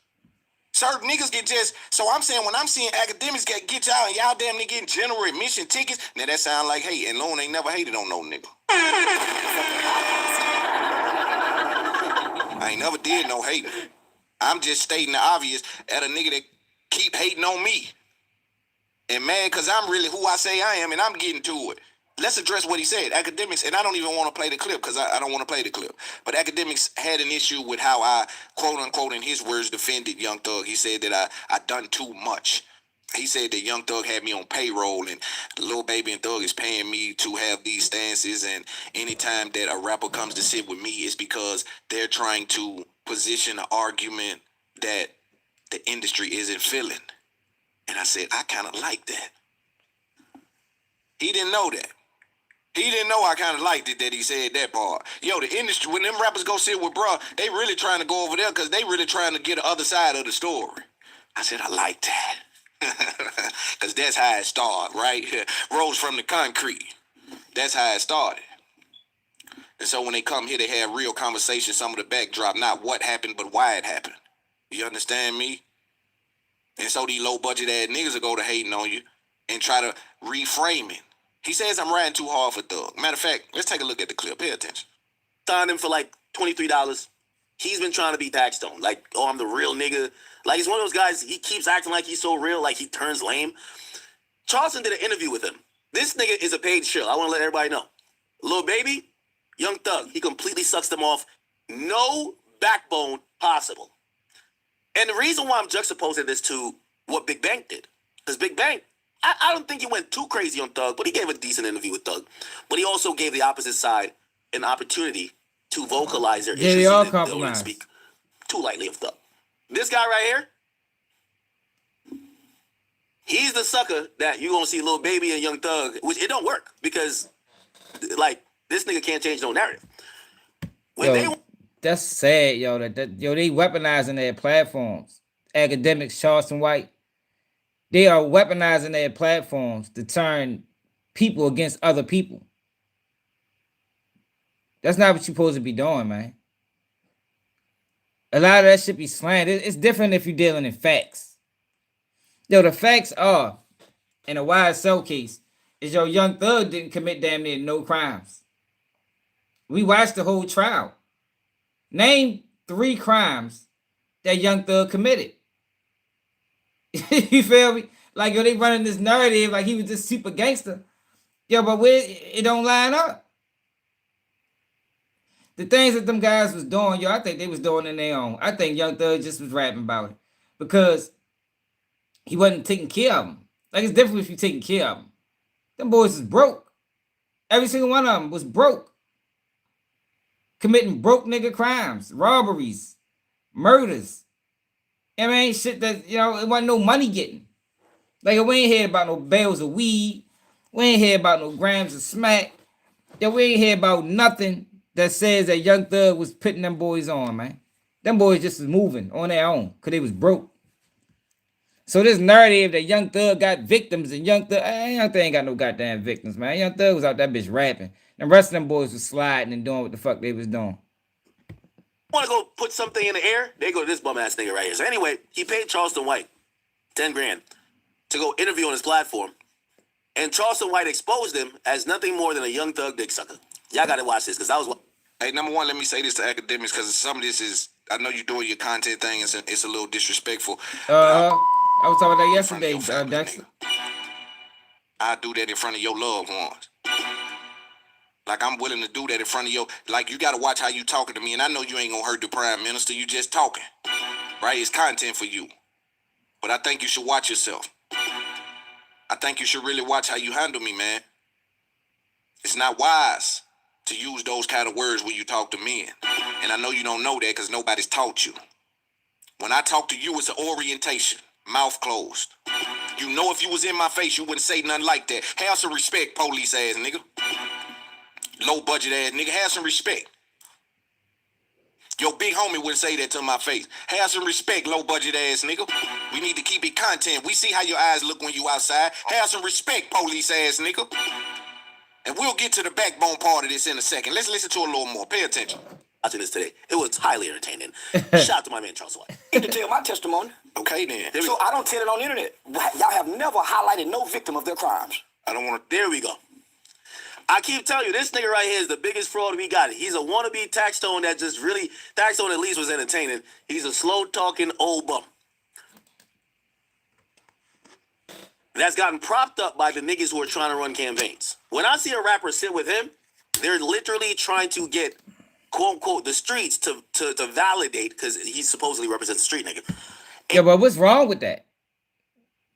Certain niggas get just, so I'm saying when I'm seeing academics get y'all and y'all damn near getting general admission tickets, now that sound like hate, and Loon ain't never hated on no nigga. I ain't never did no hating. I'm just stating the obvious at a nigga that keep hating on me. And man, because I'm really who I say I am, and I'm getting to it. Let's address what he said. Academics, and I don't even want to play the clip because I don't want to play the clip. But Academics had an issue with how I, quote unquote, in his words, defended Young Thug. He said that I done too much. He said that Young Thug had me on payroll, and Lil Baby and Thug is paying me to have these stances. And anytime that a rapper comes to sit with me, it's because they're trying to position an argument that the industry isn't feeling. And I said, I kind of like that. He didn't know that. He didn't know I kind of liked it that he said that part. Yo, the industry, when them rappers go sit with bruh, they really trying to go over there because they really trying to get the other side of the story. I said, I like that. Because that's how it started, right? Rose from the concrete. That's how it started. And so when they come here, they have real conversations, some of the backdrop, not what happened, but why it happened. You understand me? And so these low budget ass niggas will go to hating on you and try to reframe it. He says I'm riding too hard for Thug. Matter of fact, let's take a look at the clip. Pay attention. Signed him for like $23. He's been trying to be taxed on. Like, oh, I'm the real nigga. Like, he's one of those guys, he keeps acting like he's so real, like he turns lame. Charleston did an interview with him. This nigga is a paid shill. I want to let everybody know. Lil Baby, Young Thug, he completely sucks them off. No backbone possible. And the reason why I'm juxtaposing this to what Big Bang did, because Big Bang, I don't think he went too crazy on Thug, but he gave a decent interview with Thug. But he also gave the opposite side an opportunity to vocalize their issues. They all and compromise. Speak too lightly of Thug. This guy right here, he's the sucker that you're going to see Lil Baby and Young Thug, which it don't work because, like, this nigga can't change no narrative. That's sad, yo. That they weaponizing their platforms. Academics, Charleston White, they are weaponizing their platforms to turn people against other people. That's not what you're supposed to be doing, man. A lot of that should be slanted. It's different if you're dealing in facts. Yo, the facts are, in a YSL case, is your Young Thug didn't commit damn near no crimes. We watched the whole trial. Name 3 crimes that Young Thug committed. You feel me? Like, yo, they running this narrative like he was just super gangster. Yo, but it don't line up. The things that them guys was doing, yo, I think they was doing in their own. I think Young Thug just was rapping about it because he wasn't taking care of them. Like, it's different if you taking care of them. Them boys is broke. Every single one of them was broke. Committing broke nigga crimes, robberies, murders. I mean, shit that, you know, it wasn't no money getting. Like, we ain't hear about no bales of weed. We ain't hear about no grams of smack. Yo, we ain't hear about nothing that says that Young Thug was putting them boys on, man. Them boys just was moving on their own because they was broke. So this narrative that Young Thug got victims and Young Thug ain't got no goddamn victims, man. Young Thug was out that bitch rapping. The rest of them boys was sliding and doing what the fuck they was doing. Want to go put something in the air? They go to this bum ass nigga right here. So anyway, he paid Charleston White 10 grand to go interview on his platform. And Charleston White exposed him as nothing more than a Young Thug dick sucker. Y'all got to watch this because I was... Hey, number one, let me say this to Academics because some of this is, I know you're doing your content thing, it's a little disrespectful. I was talking about that yesterday, Dexter. I do that in front of your loved ones. Like I'm willing to do that in front of you. Like you gotta watch how you talking to me, and I know you ain't gonna hurt the prime minister. You just talking, right? It's content for you, but I think you should watch yourself. I think you should really watch how you handle me, man. It's not wise to use those kind of words when you talk to men, and I know you don't know that because nobody's taught you. When I talk to you, it's an orientation, mouth closed. You know, if you was in my face, you wouldn't say nothing like that. Have some respect, police ass nigga. Low budget ass nigga, have some respect. Your big homie wouldn't say that to my face. Have some respect, low budget ass nigga. We need to keep it content. We see how your eyes look when you outside. Have some respect, police ass nigga. And we'll get to the backbone part of this in a second. Let's listen to a little more. Pay attention. Watching this today. It was highly entertaining. Shout out to my man Charles White. I need to tell my testimony. Okay then. So I don't tell it on the internet. Y'all have never highlighted no victim of their crimes. I don't want to. There we go. I keep telling you, this nigga right here is the biggest fraud we got. He's a wannabe Taxstone that just really, Taxstone at least was entertaining. He's a slow-talking old bum. That's gotten propped up by the niggas who are trying to run campaigns. When I see a rapper sit with him, they're literally trying to get, quote-unquote, the streets to validate, because he supposedly represents the street nigga. Yo, but what's wrong with that?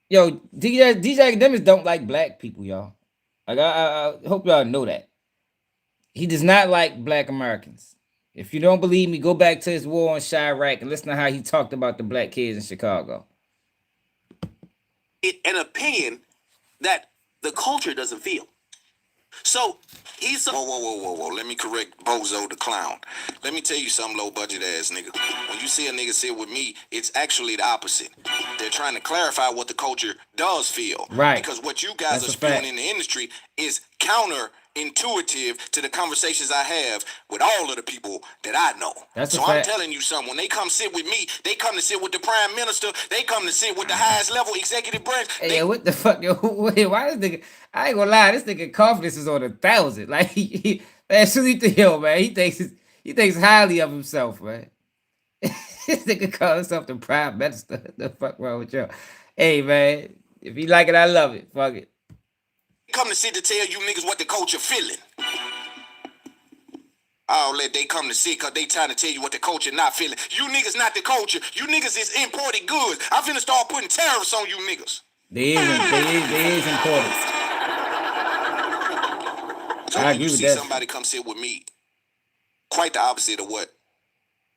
Yo, these academics don't like black people, y'all. Like, I hope y'all know that. He does not like black Americans. If you don't believe me, go back to his war on Chirac and listen to how he talked about the black kids in Chicago. An opinion that the culture doesn't feel. So he's Whoa. Let me correct Bozo the clown. Let me tell you something, low budget ass nigga. When you see a nigga sit with me, it's actually the opposite. They're trying to clarify what the culture does feel. Right. Because what you guys That's are a fact. spewing in the industry is counterintuitive to the conversations I have with all of the people that I know. That's a so I'm fact. telling you something. When they come sit with me, they come to sit with the prime minister. They come to sit with the highest level executive branch. Hey, yo, what the fuck? Yo, wait, why this nigga? I ain't gonna lie, this nigga confidence is on 1,000. Like, man, salute to him, man. He thinks highly of himself, man. This nigga call himself the prime minister. What the fuck wrong with y'all? Hey, man, if you like it, I love it. Fuck it. Come to sit to tell you niggas what the culture feeling. I'll let they come to sit because they trying to tell you what the culture not feeling. You niggas not the culture. You niggas is imported goods. I'm finna start putting tariffs on you niggas. There is important. So I when agree you with see that. somebody come sit with me, quite the opposite of what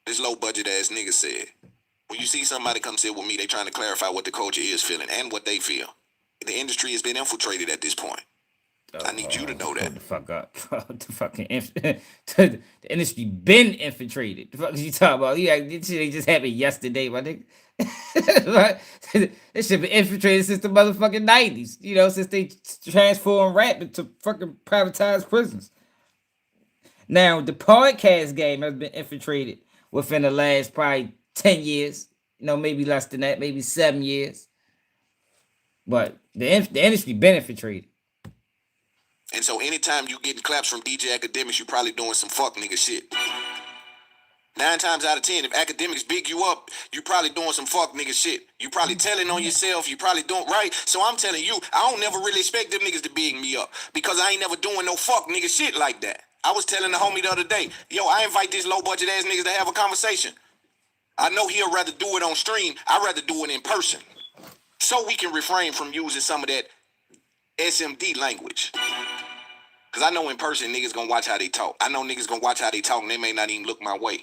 this low budget ass nigga said. When you see somebody come sit with me, they trying to clarify what the culture is feeling and what they feel. The industry has been infiltrated at this point. I need you to know that. Hold the fuck up. The fucking the industry been infiltrated. The fuck is you talking about? Yeah, this shit just happened yesterday, my nigga. This shit been infiltrated since the motherfucking 90s. You know, since they transformed rap into fucking privatized prisons. Now, the podcast game has been infiltrated within the last probably 10 years. You know, maybe less than that, maybe 7 years. But the industry been infiltrated. And so anytime you getting claps from DJ Akademiks, you probably doing some fuck nigga shit. 9 times out of 10, if Akademiks big you up, you probably doing some fuck nigga shit. You probably telling on yourself, you probably doing right. So I'm telling you, I don't never really expect them niggas to big me up because I ain't never doing no fuck nigga shit like that. I was telling the homie the other day, yo, I invite these low budget ass niggas to have a conversation. I know he'll rather do it on stream. I'd rather do it in person. So we can refrain from using some of that SMD language. Because I know in person, niggas gonna watch how they talk. I know niggas gonna watch how they talk and they may not even look my way.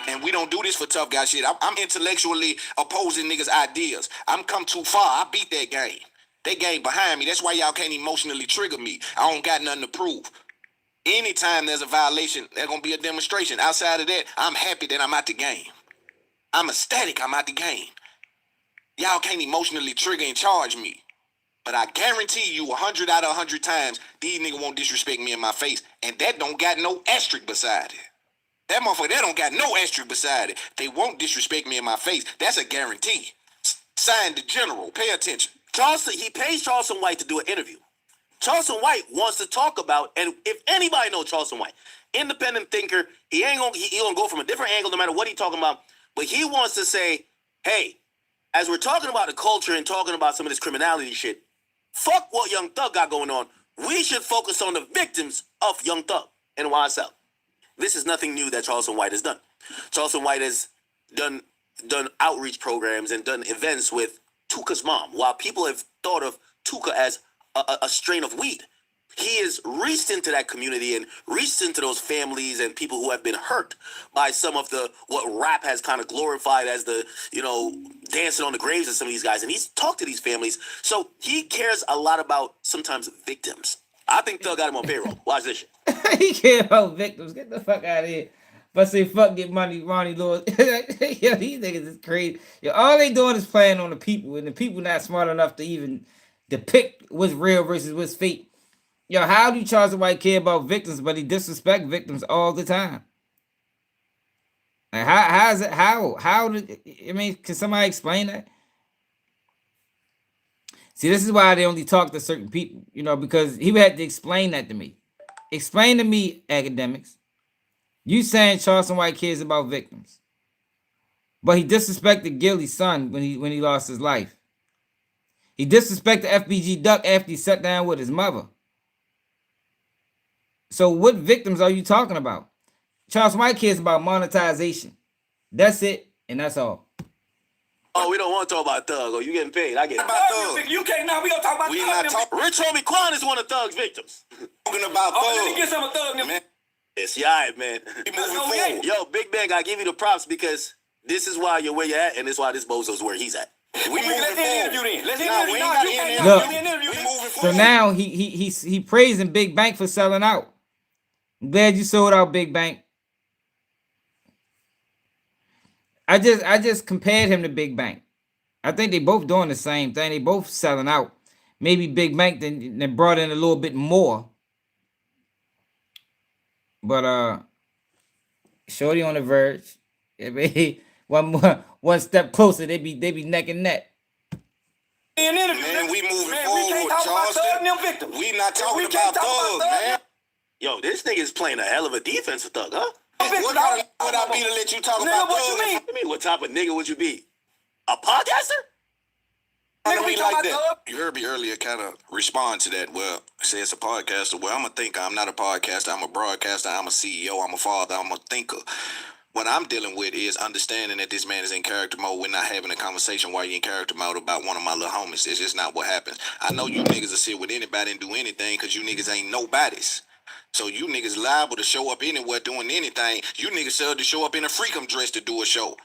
And we don't do this for tough guy shit. I'm intellectually opposing niggas' ideas. I'm come too far. I beat that game. They game behind me. That's why y'all can't emotionally trigger me. I don't got nothing to prove. Anytime there's a violation, there's gonna be a demonstration. Outside of that, I'm happy that I'm out the game. I'm ecstatic I'm out the game. Y'all can't emotionally trigger and charge me. But I guarantee you 100 out of 100 times, these niggas won't disrespect me in my face. And that don't got no asterisk beside it. That motherfucker, that don't got no asterisk beside it. They won't disrespect me in my face. That's a guarantee. Signed the general. Pay attention. He pays Charleston White to do an interview. Charleston White wants to talk about, and if anybody knows Charleston White, independent thinker, he gonna go from a different angle no matter what he's talking about. But he wants to say, hey, as we're talking about the culture and talking about some of this criminality shit, fuck what Young Thug got going on. We should focus on the victims of Young Thug. and YSL. This is nothing new that Charleston White has done. Charleston White has done outreach programs and done events with Tuka's mom. While people have thought of Tuka as a strain of weed, he has reached into that community and reached into those families and people who have been hurt by some of what rap has kind of glorified as the, dancing on the graves of some of these guys. And he's talked to these families. So he cares a lot about sometimes victims. I think Thug got him on payroll. Watch this shit. He care about victims. Get the fuck out of here. But say fuck get money, Ronnie Lewis. Yo, these niggas is crazy. Yo, all they doing is playing on the people, and the people not smart enough to even depict what's real versus what's fake. Yo, how do Charleston White care about victims, but he disrespect victims all the time? Like how is it? How did I mean? Can somebody explain that? See, this is why they only talk to certain people, because he had to explain that to me. Explain to me, academics. You saying Charleston White cares about victims, but he disrespected Gilly's son when he lost his life. He disrespected FBG Duck after he sat down with his mother. So what victims are you talking about? Charleston White cares about monetization. That's it, and that's all. Oh, we don't want to talk about Thug. Oh, you getting paid. I get it. About Thug. You can't now. We gonna talk about We Thug. not talking. Rich Homie Quan is one of Thug's victims. Talking about Thug. Let me get some of Thug. Man, Yes, yeah, all right, man. we moving forward. Yo, Big Bang, I give you the props because this is why you're where you're at, and this is why this bozo's where he's at. We moving forward. Let's Nah, we ain't got to end Look. interview. We moving So forward. now he praising Big Bank for selling out. I'm glad you sold out, Big Bank. I just compared him to Big Bank. I think they both doing the same thing. They both selling out. Maybe Big Bank then brought in a little bit more. But Shorty on the verge. One step closer, they be neck and neck. Man, we moving forward, Charleston. We not talking about Thug, man. Yo, this nigga is playing a hell of a defensive Thug, huh? What kind of would I be to let you talk about Thug? I mean, what type of nigga would you be? A podcaster? We like that. You heard me earlier kind of respond to that. Well, say it's a podcaster. Well, I'm a thinker. I'm not a podcaster. I'm a broadcaster. I'm a CEO. I'm a father. I'm a thinker. What I'm dealing with is understanding that this man is in character mode. We're not having a conversation while you're in character mode about one of my little homies. It's just not what happens. I know you niggas will sit with anybody and do anything because you niggas ain't nobodies. So you niggas liable to show up anywhere doing anything. You niggas sell to show up in a freakum dress to do a show.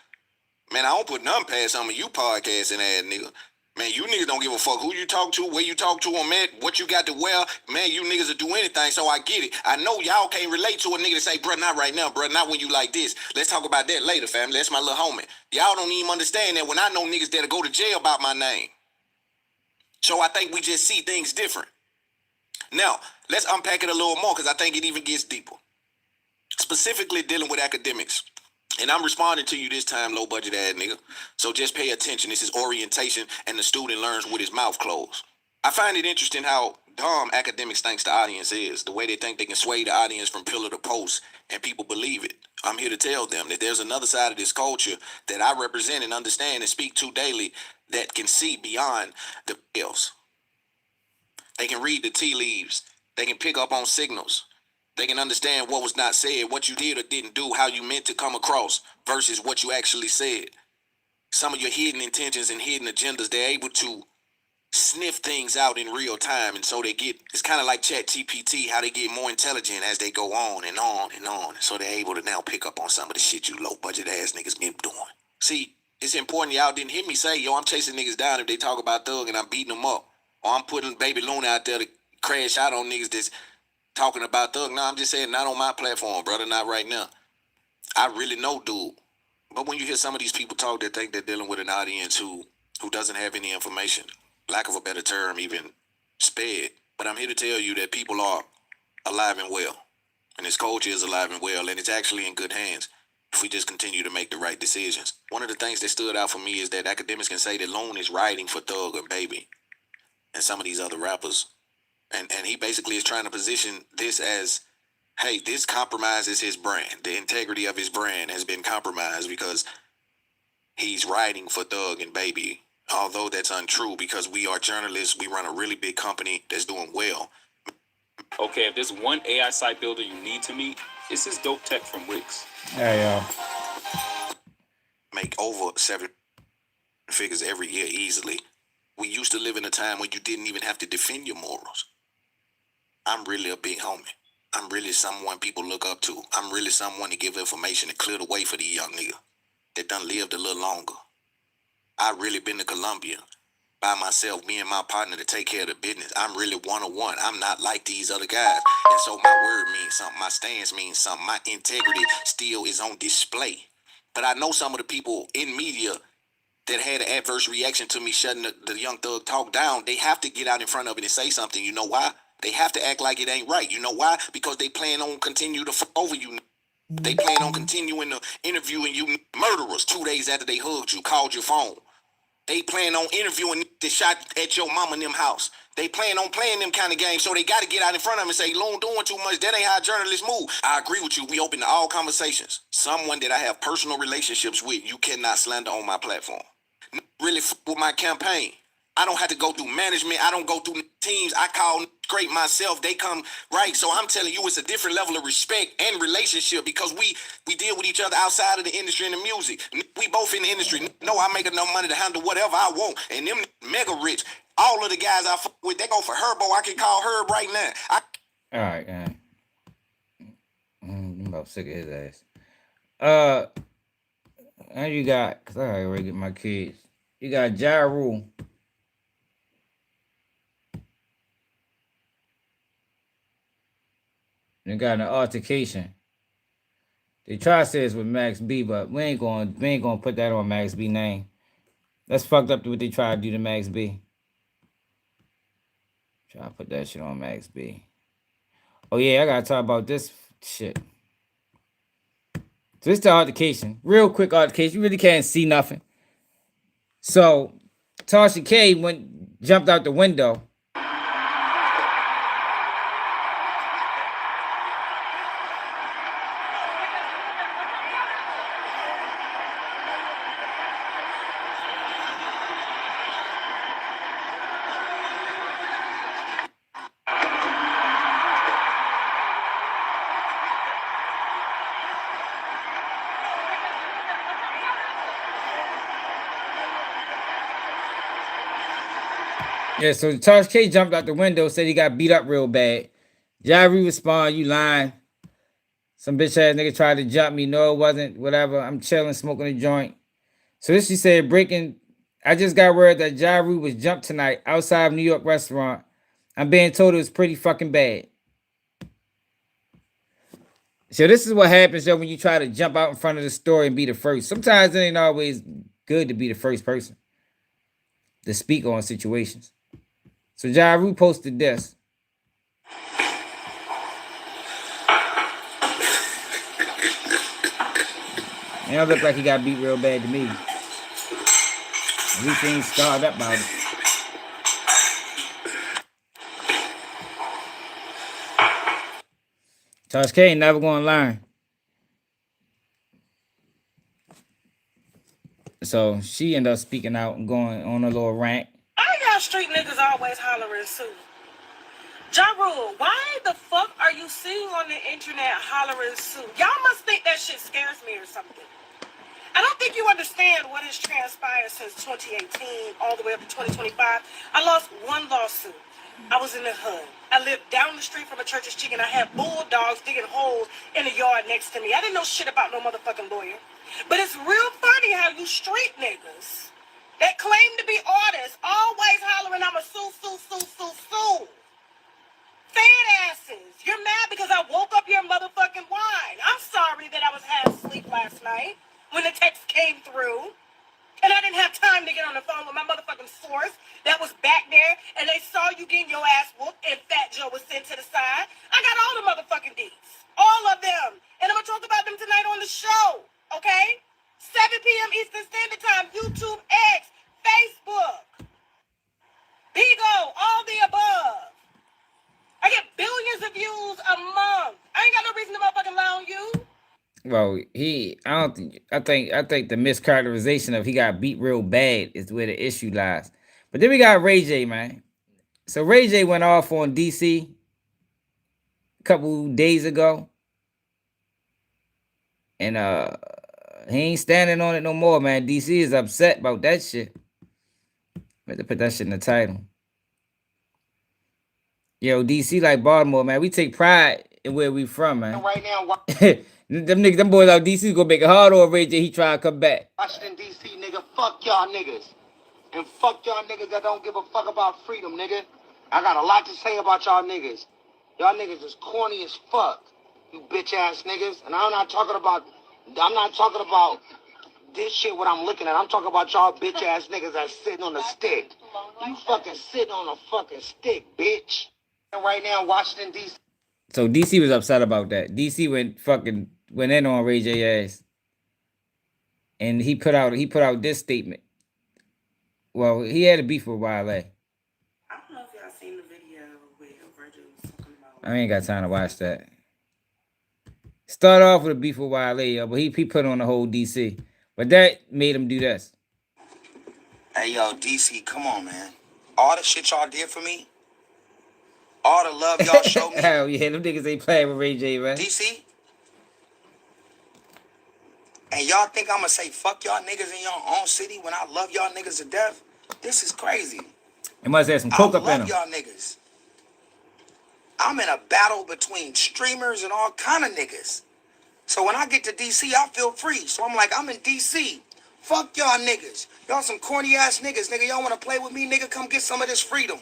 Man, I don't put none past some of you podcasting ass nigga. Man, you niggas don't give a fuck who you talk to, where you talk to them at, what you got to wear. Man, you niggas will do anything, so I get it. I know y'all can't relate to a nigga to say, bruh, not right now, bruh, not when you like this. Let's talk about that later, family. That's my little homie. Y'all don't even understand that when I know niggas that'll go to jail about my name. So I think we just see things different. Now, let's unpack it a little more because I think it even gets deeper. Specifically dealing with academics. And I'm responding to you this time, low budget ass nigga. So just pay attention. This is orientation and the student learns with his mouth closed. I find it interesting how dumb academics thinks the audience is. The way they think they can sway the audience from pillar to post and people believe it. I'm here to tell them that there's another side of this culture that I represent and understand and speak to daily that can see beyond the bills. They can read the tea leaves. They can pick up on signals. They can understand what was not said, what you did or didn't do, how you meant to come across versus what you actually said. Some of your hidden intentions and hidden agendas, they're able to sniff things out in real time. And so it's kind of like ChatGPT, how they get more intelligent as they go on and on and on. So they're able to now pick up on some of the shit you low budget ass niggas been doing. See, it's important y'all didn't hear me say, yo, I'm chasing niggas down if they talk about Thug and I'm beating them up. Or I'm putting Baby Loon out there to crash out on niggas that's talking about Thug. No, I'm just saying not on my platform, brother, not right now. I really know dude. But when you hear some of these people talk, they think they're dealing with an audience who doesn't have any information. Lack of a better term, even sped. But I'm here to tell you that people are alive and well. And this culture is alive and well, and it's actually in good hands if we just continue to make the right decisions. One of the things that stood out for me is that academics can say that Loon is writing for Thug and Baby and some of these other rappers. And he basically is trying to position this as, hey, this compromises his brand. The integrity of his brand has been compromised because he's writing for Thug and Baby. Although that's untrue because we are journalists, we run a really big company that's doing well. Okay, if there's one AI site builder you need to meet, it's this dope tech from Wix. Hey, y'all. Make over 7 figures every year easily. We used to live in a time when you didn't even have to defend your morals. I'm really a big homie. I'm really someone people look up to. I'm really someone to give information to clear the way for the young nigga that done lived a little longer. I really been to Colombia by myself, me and my partner, to take care of the business. I'm really one-on-one. I'm not like these other guys. And so my word means something. My stance means something. My integrity still is on display. But I know some of the people in media that had an adverse reaction to me shutting the Young Thug talk down. They have to get out in front of it and say something. You know why? They have to act like it ain't right. You know why? Because they plan on continue to fuck over you. They plan on continuing to interviewing you murderers 2 days after they hugged you, called your phone. They plan on interviewing the shot at your mama and them house. They plan on playing them kind of games, so they got to get out in front of them and say, Loon doing too much. That ain't how journalists move. I agree with you. We open to all conversations. Someone that I have personal relationships with, you cannot slander on my platform. Really with my campaign. I don't have to go through management. I don't go through teams. I call straight myself. They come right. So I'm telling you, it's a different level of respect and relationship because we deal with each other outside of the industry and the music. We both in the industry. No, I make enough money to handle whatever I want. And them mega rich. All of the guys I fuck with, they go for Herbo. I can call Herb right now. All right, man. I'm about sick of his ass. Now you got, cause I already get my kids. You got Ja Rule. They got an altercation. They try to say it's with Max B, but we ain't gonna put that on Max B name. That's fucked up to what they try to do to Max B. Try to put that shit on Max B. Oh yeah, I gotta talk about this shit. So it's the altercation. Real quick altercation. You really can't see nothing. So Tasha K jumped out the window. Yeah, so Tasha K jumped out the window, said he got beat up real bad. Jairi respond, you lying. Some bitch ass nigga tried to jump me. No, it wasn't. Whatever. I'm chilling, smoking a joint. So this she said, I just got word that Jairi was jumped tonight outside of New York restaurant. I'm being told it was pretty fucking bad. So this is what happens, yo, when you try to jump out in front of the story and be the first. Sometimes it ain't always good to be the first person to speak on situations. So Ja Rule posted this. And it look like he got beat real bad to me. Everything scarred up about it. Tasha K ain't never gonna learn. So she ended up speaking out and going on a little rant. Why y'all street niggas always hollering Sue? Ja Rule, why the fuck are you sitting on the internet hollering Sue? Y'all must think that shit scares me or something. I don't think you understand what has transpired since 2018 all the way up to 2025. I lost one lawsuit. I was in the hood. I lived down the street from a church's chicken. I had bulldogs digging holes in the yard next to me. I didn't know shit about no motherfucking lawyer. But it's real funny how you street niggas that claim to be artists always hollering, I'm a sue, sue, sue, sue, sue. Fan asses. You're mad because I woke up your motherfucking wine. I'm sorry that I was half asleep last night when the text came through. And I didn't have time to get on the phone with my motherfucking source that was back there, and they saw you getting your ass whooped, and Fat Joe was sent to the side. I got all the motherfucking deets. All of them. And I'm going to talk about them tonight on the show, okay? 7 p.m. Eastern Standard Time, YouTube X, Facebook, Bigo, all the above. I get billions of views a month. I ain't got no reason to motherfucking lie on you. Well, I think the mischaracterization of he got beat real bad is where the issue lies. But then we got Ray J, man. So Ray J went off on DC a couple days ago, and he ain't standing on it no more, man. DC is upset about that shit. Better put that shit in the title. Yo, DC like Baltimore, man. We take pride in where we from, man. Right now, them boys out DC gonna make it hard on Ray J. He try to come back. Washington D.C. nigga, fuck y'all niggas, and fuck y'all niggas that don't give a fuck about freedom, nigga. I got a lot to say about y'all niggas. Y'all niggas is corny as fuck, you bitch ass niggas. And I'm not talking about this shit. What I'm looking at, I'm talking about y'all bitch ass niggas that's sitting on a stick. You fucking sitting on a fucking stick, bitch. And right now, Washington D.C. So DC was upset about that. DC went in on Ray J ass, and he put out this statement. Well, he had a beef with Wale. I don't know if y'all seen the video where Virgil was talking about. I ain't got time to watch that. Start off with a beef with Wale, yo, but he put on the whole DC. But that made him do this. Hey, yo, DC, come on, man. All the shit y'all did for me, all the love y'all showed me. Hell yeah, them niggas ain't playing with Ray J, man. DC? And y'all think I'm gonna say fuck y'all niggas in your own city when I love y'all niggas to death? This is crazy. It must have some coke up in I him. love y'all niggas. I'm in a battle between streamers and all kind of niggas. So when I get to DC, I feel free. So I'm like, I'm in DC. Fuck y'all niggas. Y'all some corny ass niggas. Nigga, y'all wanna play with me? Nigga, come get some of this freedom.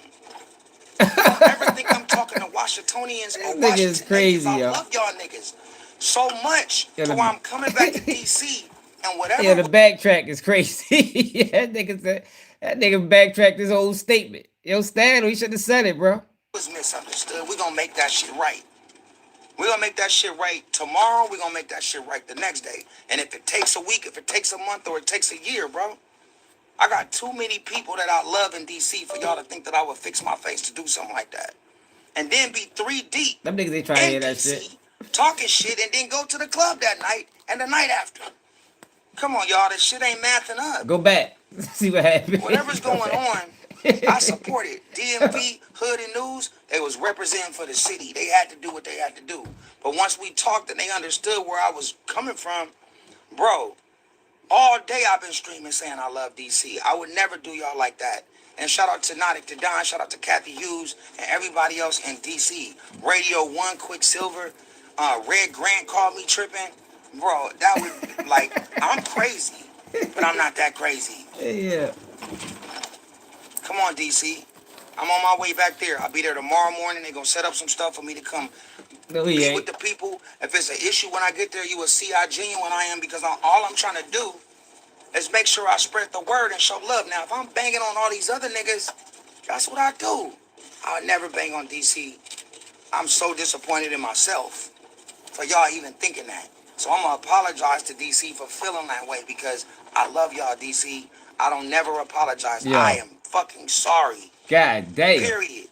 Don't ever think I'm talking to Washingtonians or This nigga Washington is crazy, niggas. yo. I love y'all niggas so much to where I'm coming back to DC and whatever Yeah, the backtrack is crazy. that nigga backtracked his whole statement. Yo, Stan, he should have said it, bro. was misunderstood. We're gonna make that shit right. We're gonna make that shit right tomorrow. We're gonna make that shit right the next day. And if it takes a week, if it takes a month, or it takes a year, bro, I got too many people that I love in DC for y'all to think that I would fix my face to do something like that. And then be 3 deep Them niggas ain't trying to hear in that DC, shit. talking shit, and then go to the club that night and the night after. Come on, y'all, this shit ain't mathing up. Go back. See what happened. Whatever's going on, I support it. DMV, Hood and News, they was representing for the city. They had to do what they had to do. But once we talked and they understood where I was coming from, bro, all day I've been streaming saying I love DC. I would never do y'all like that. And shout out to Nautic, to Don, shout out to Kathy Hughes and everybody else in DC. Radio 1, Quicksilver, Red Grant called me tripping. Bro, that would, like, I'm crazy, but I'm not that crazy. Yeah. Come on, DC. I'm on my way back there. I'll be there tomorrow morning. They're going to set up some stuff for me to come No, he be ain't. with the people. If it's an issue when I get there, you will see how genuine I am, because all I'm trying to do is make sure I spread the word and show love. Now, if I'm banging on all these other niggas, that's what I do. I would never bang on DC. I'm so disappointed in myself for y'all even thinking that. So I'm going to apologize to DC for feeling that way, because I love y'all, DC. I don't never apologize. Yeah. I am fucking sorry. God damn. Period.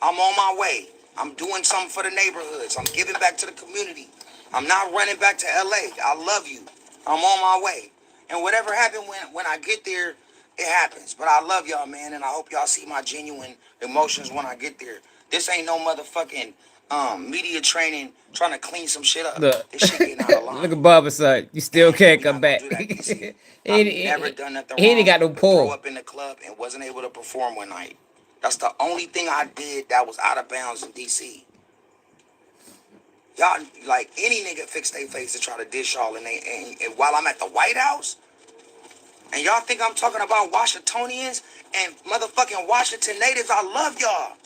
I'm on my way. I'm doing something for the neighborhoods. I'm giving back to the community. I'm not running back to LA. I love you. I'm on my way. And whatever happened when I get there, it happens. But I love y'all, man, and I hope y'all see my genuine emotions when I get there. This ain't no motherfucking media training trying to clean some shit up. Look. This shit getting out of line. Look at Barbara son. You still can't come back. I've never done nothing He wrong ain't got no but throw pull. up in the club and wasn't able to perform one night. That's the only thing I did that was out of bounds in DC. Y'all, like, any nigga fix their face to try to dish y'all, and while I'm at the White House, and y'all think I'm talking about Washingtonians and motherfucking Washington natives, I love y'all.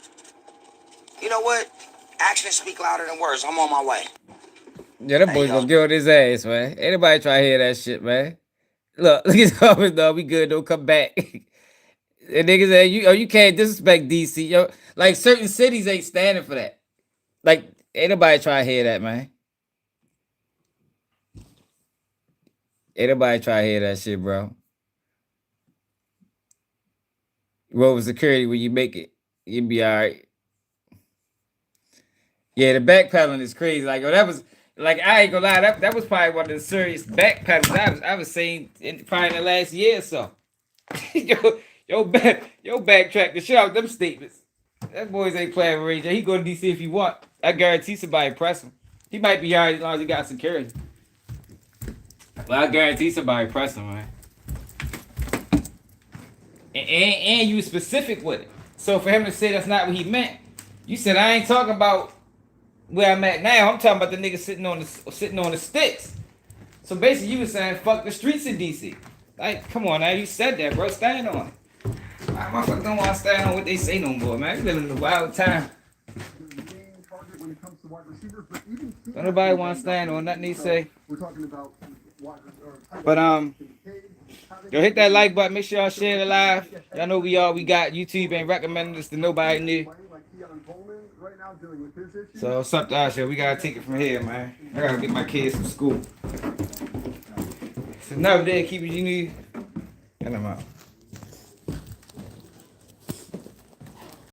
You know what? Actions speak louder than words. I'm on my way. Yeah, that boy's gonna get on his ass, man. Anybody try to hear that shit, man. Look at his comments, dog. We good, don't come back. And niggas say, you can't disrespect DC. Yo, like certain cities ain't standing for that. Like, ain't nobody try to hear that, man. Ain't nobody try to hear that shit, bro. Roll with security when you make it. You'll be alright. Yeah, the backpedaling is crazy. Like, that was like, I ain't gonna lie, that was probably one of the serious backpedals I was seeing probably in the last year or so. Yo, backtrack the shit out of them statements. That boys ain't playing with Ray J. He go to DC if he want. I guarantee somebody press him. He might be alright as long as he got security. But I guarantee somebody press him, man. And you were specific with it. So for him to say that's not what he meant, you said I ain't talking about where I'm at now. I'm talking about the nigga sitting on the sticks. So basically, you were saying fuck the streets in DC. Like, come on now, you said that, bro. Stand on it. My motherfuckers don't want to stand on what they say no more, man. We live in a wild time. Don't nobody want to stand on nothing they say. We're talking about But yo, hit that like button. Make sure y'all share the live. Y'all know we got YouTube ain't recommending this to nobody new. So something else here. We gotta take it from here, man. I gotta get my kids from school. It's another day keeping you new. And I'm out.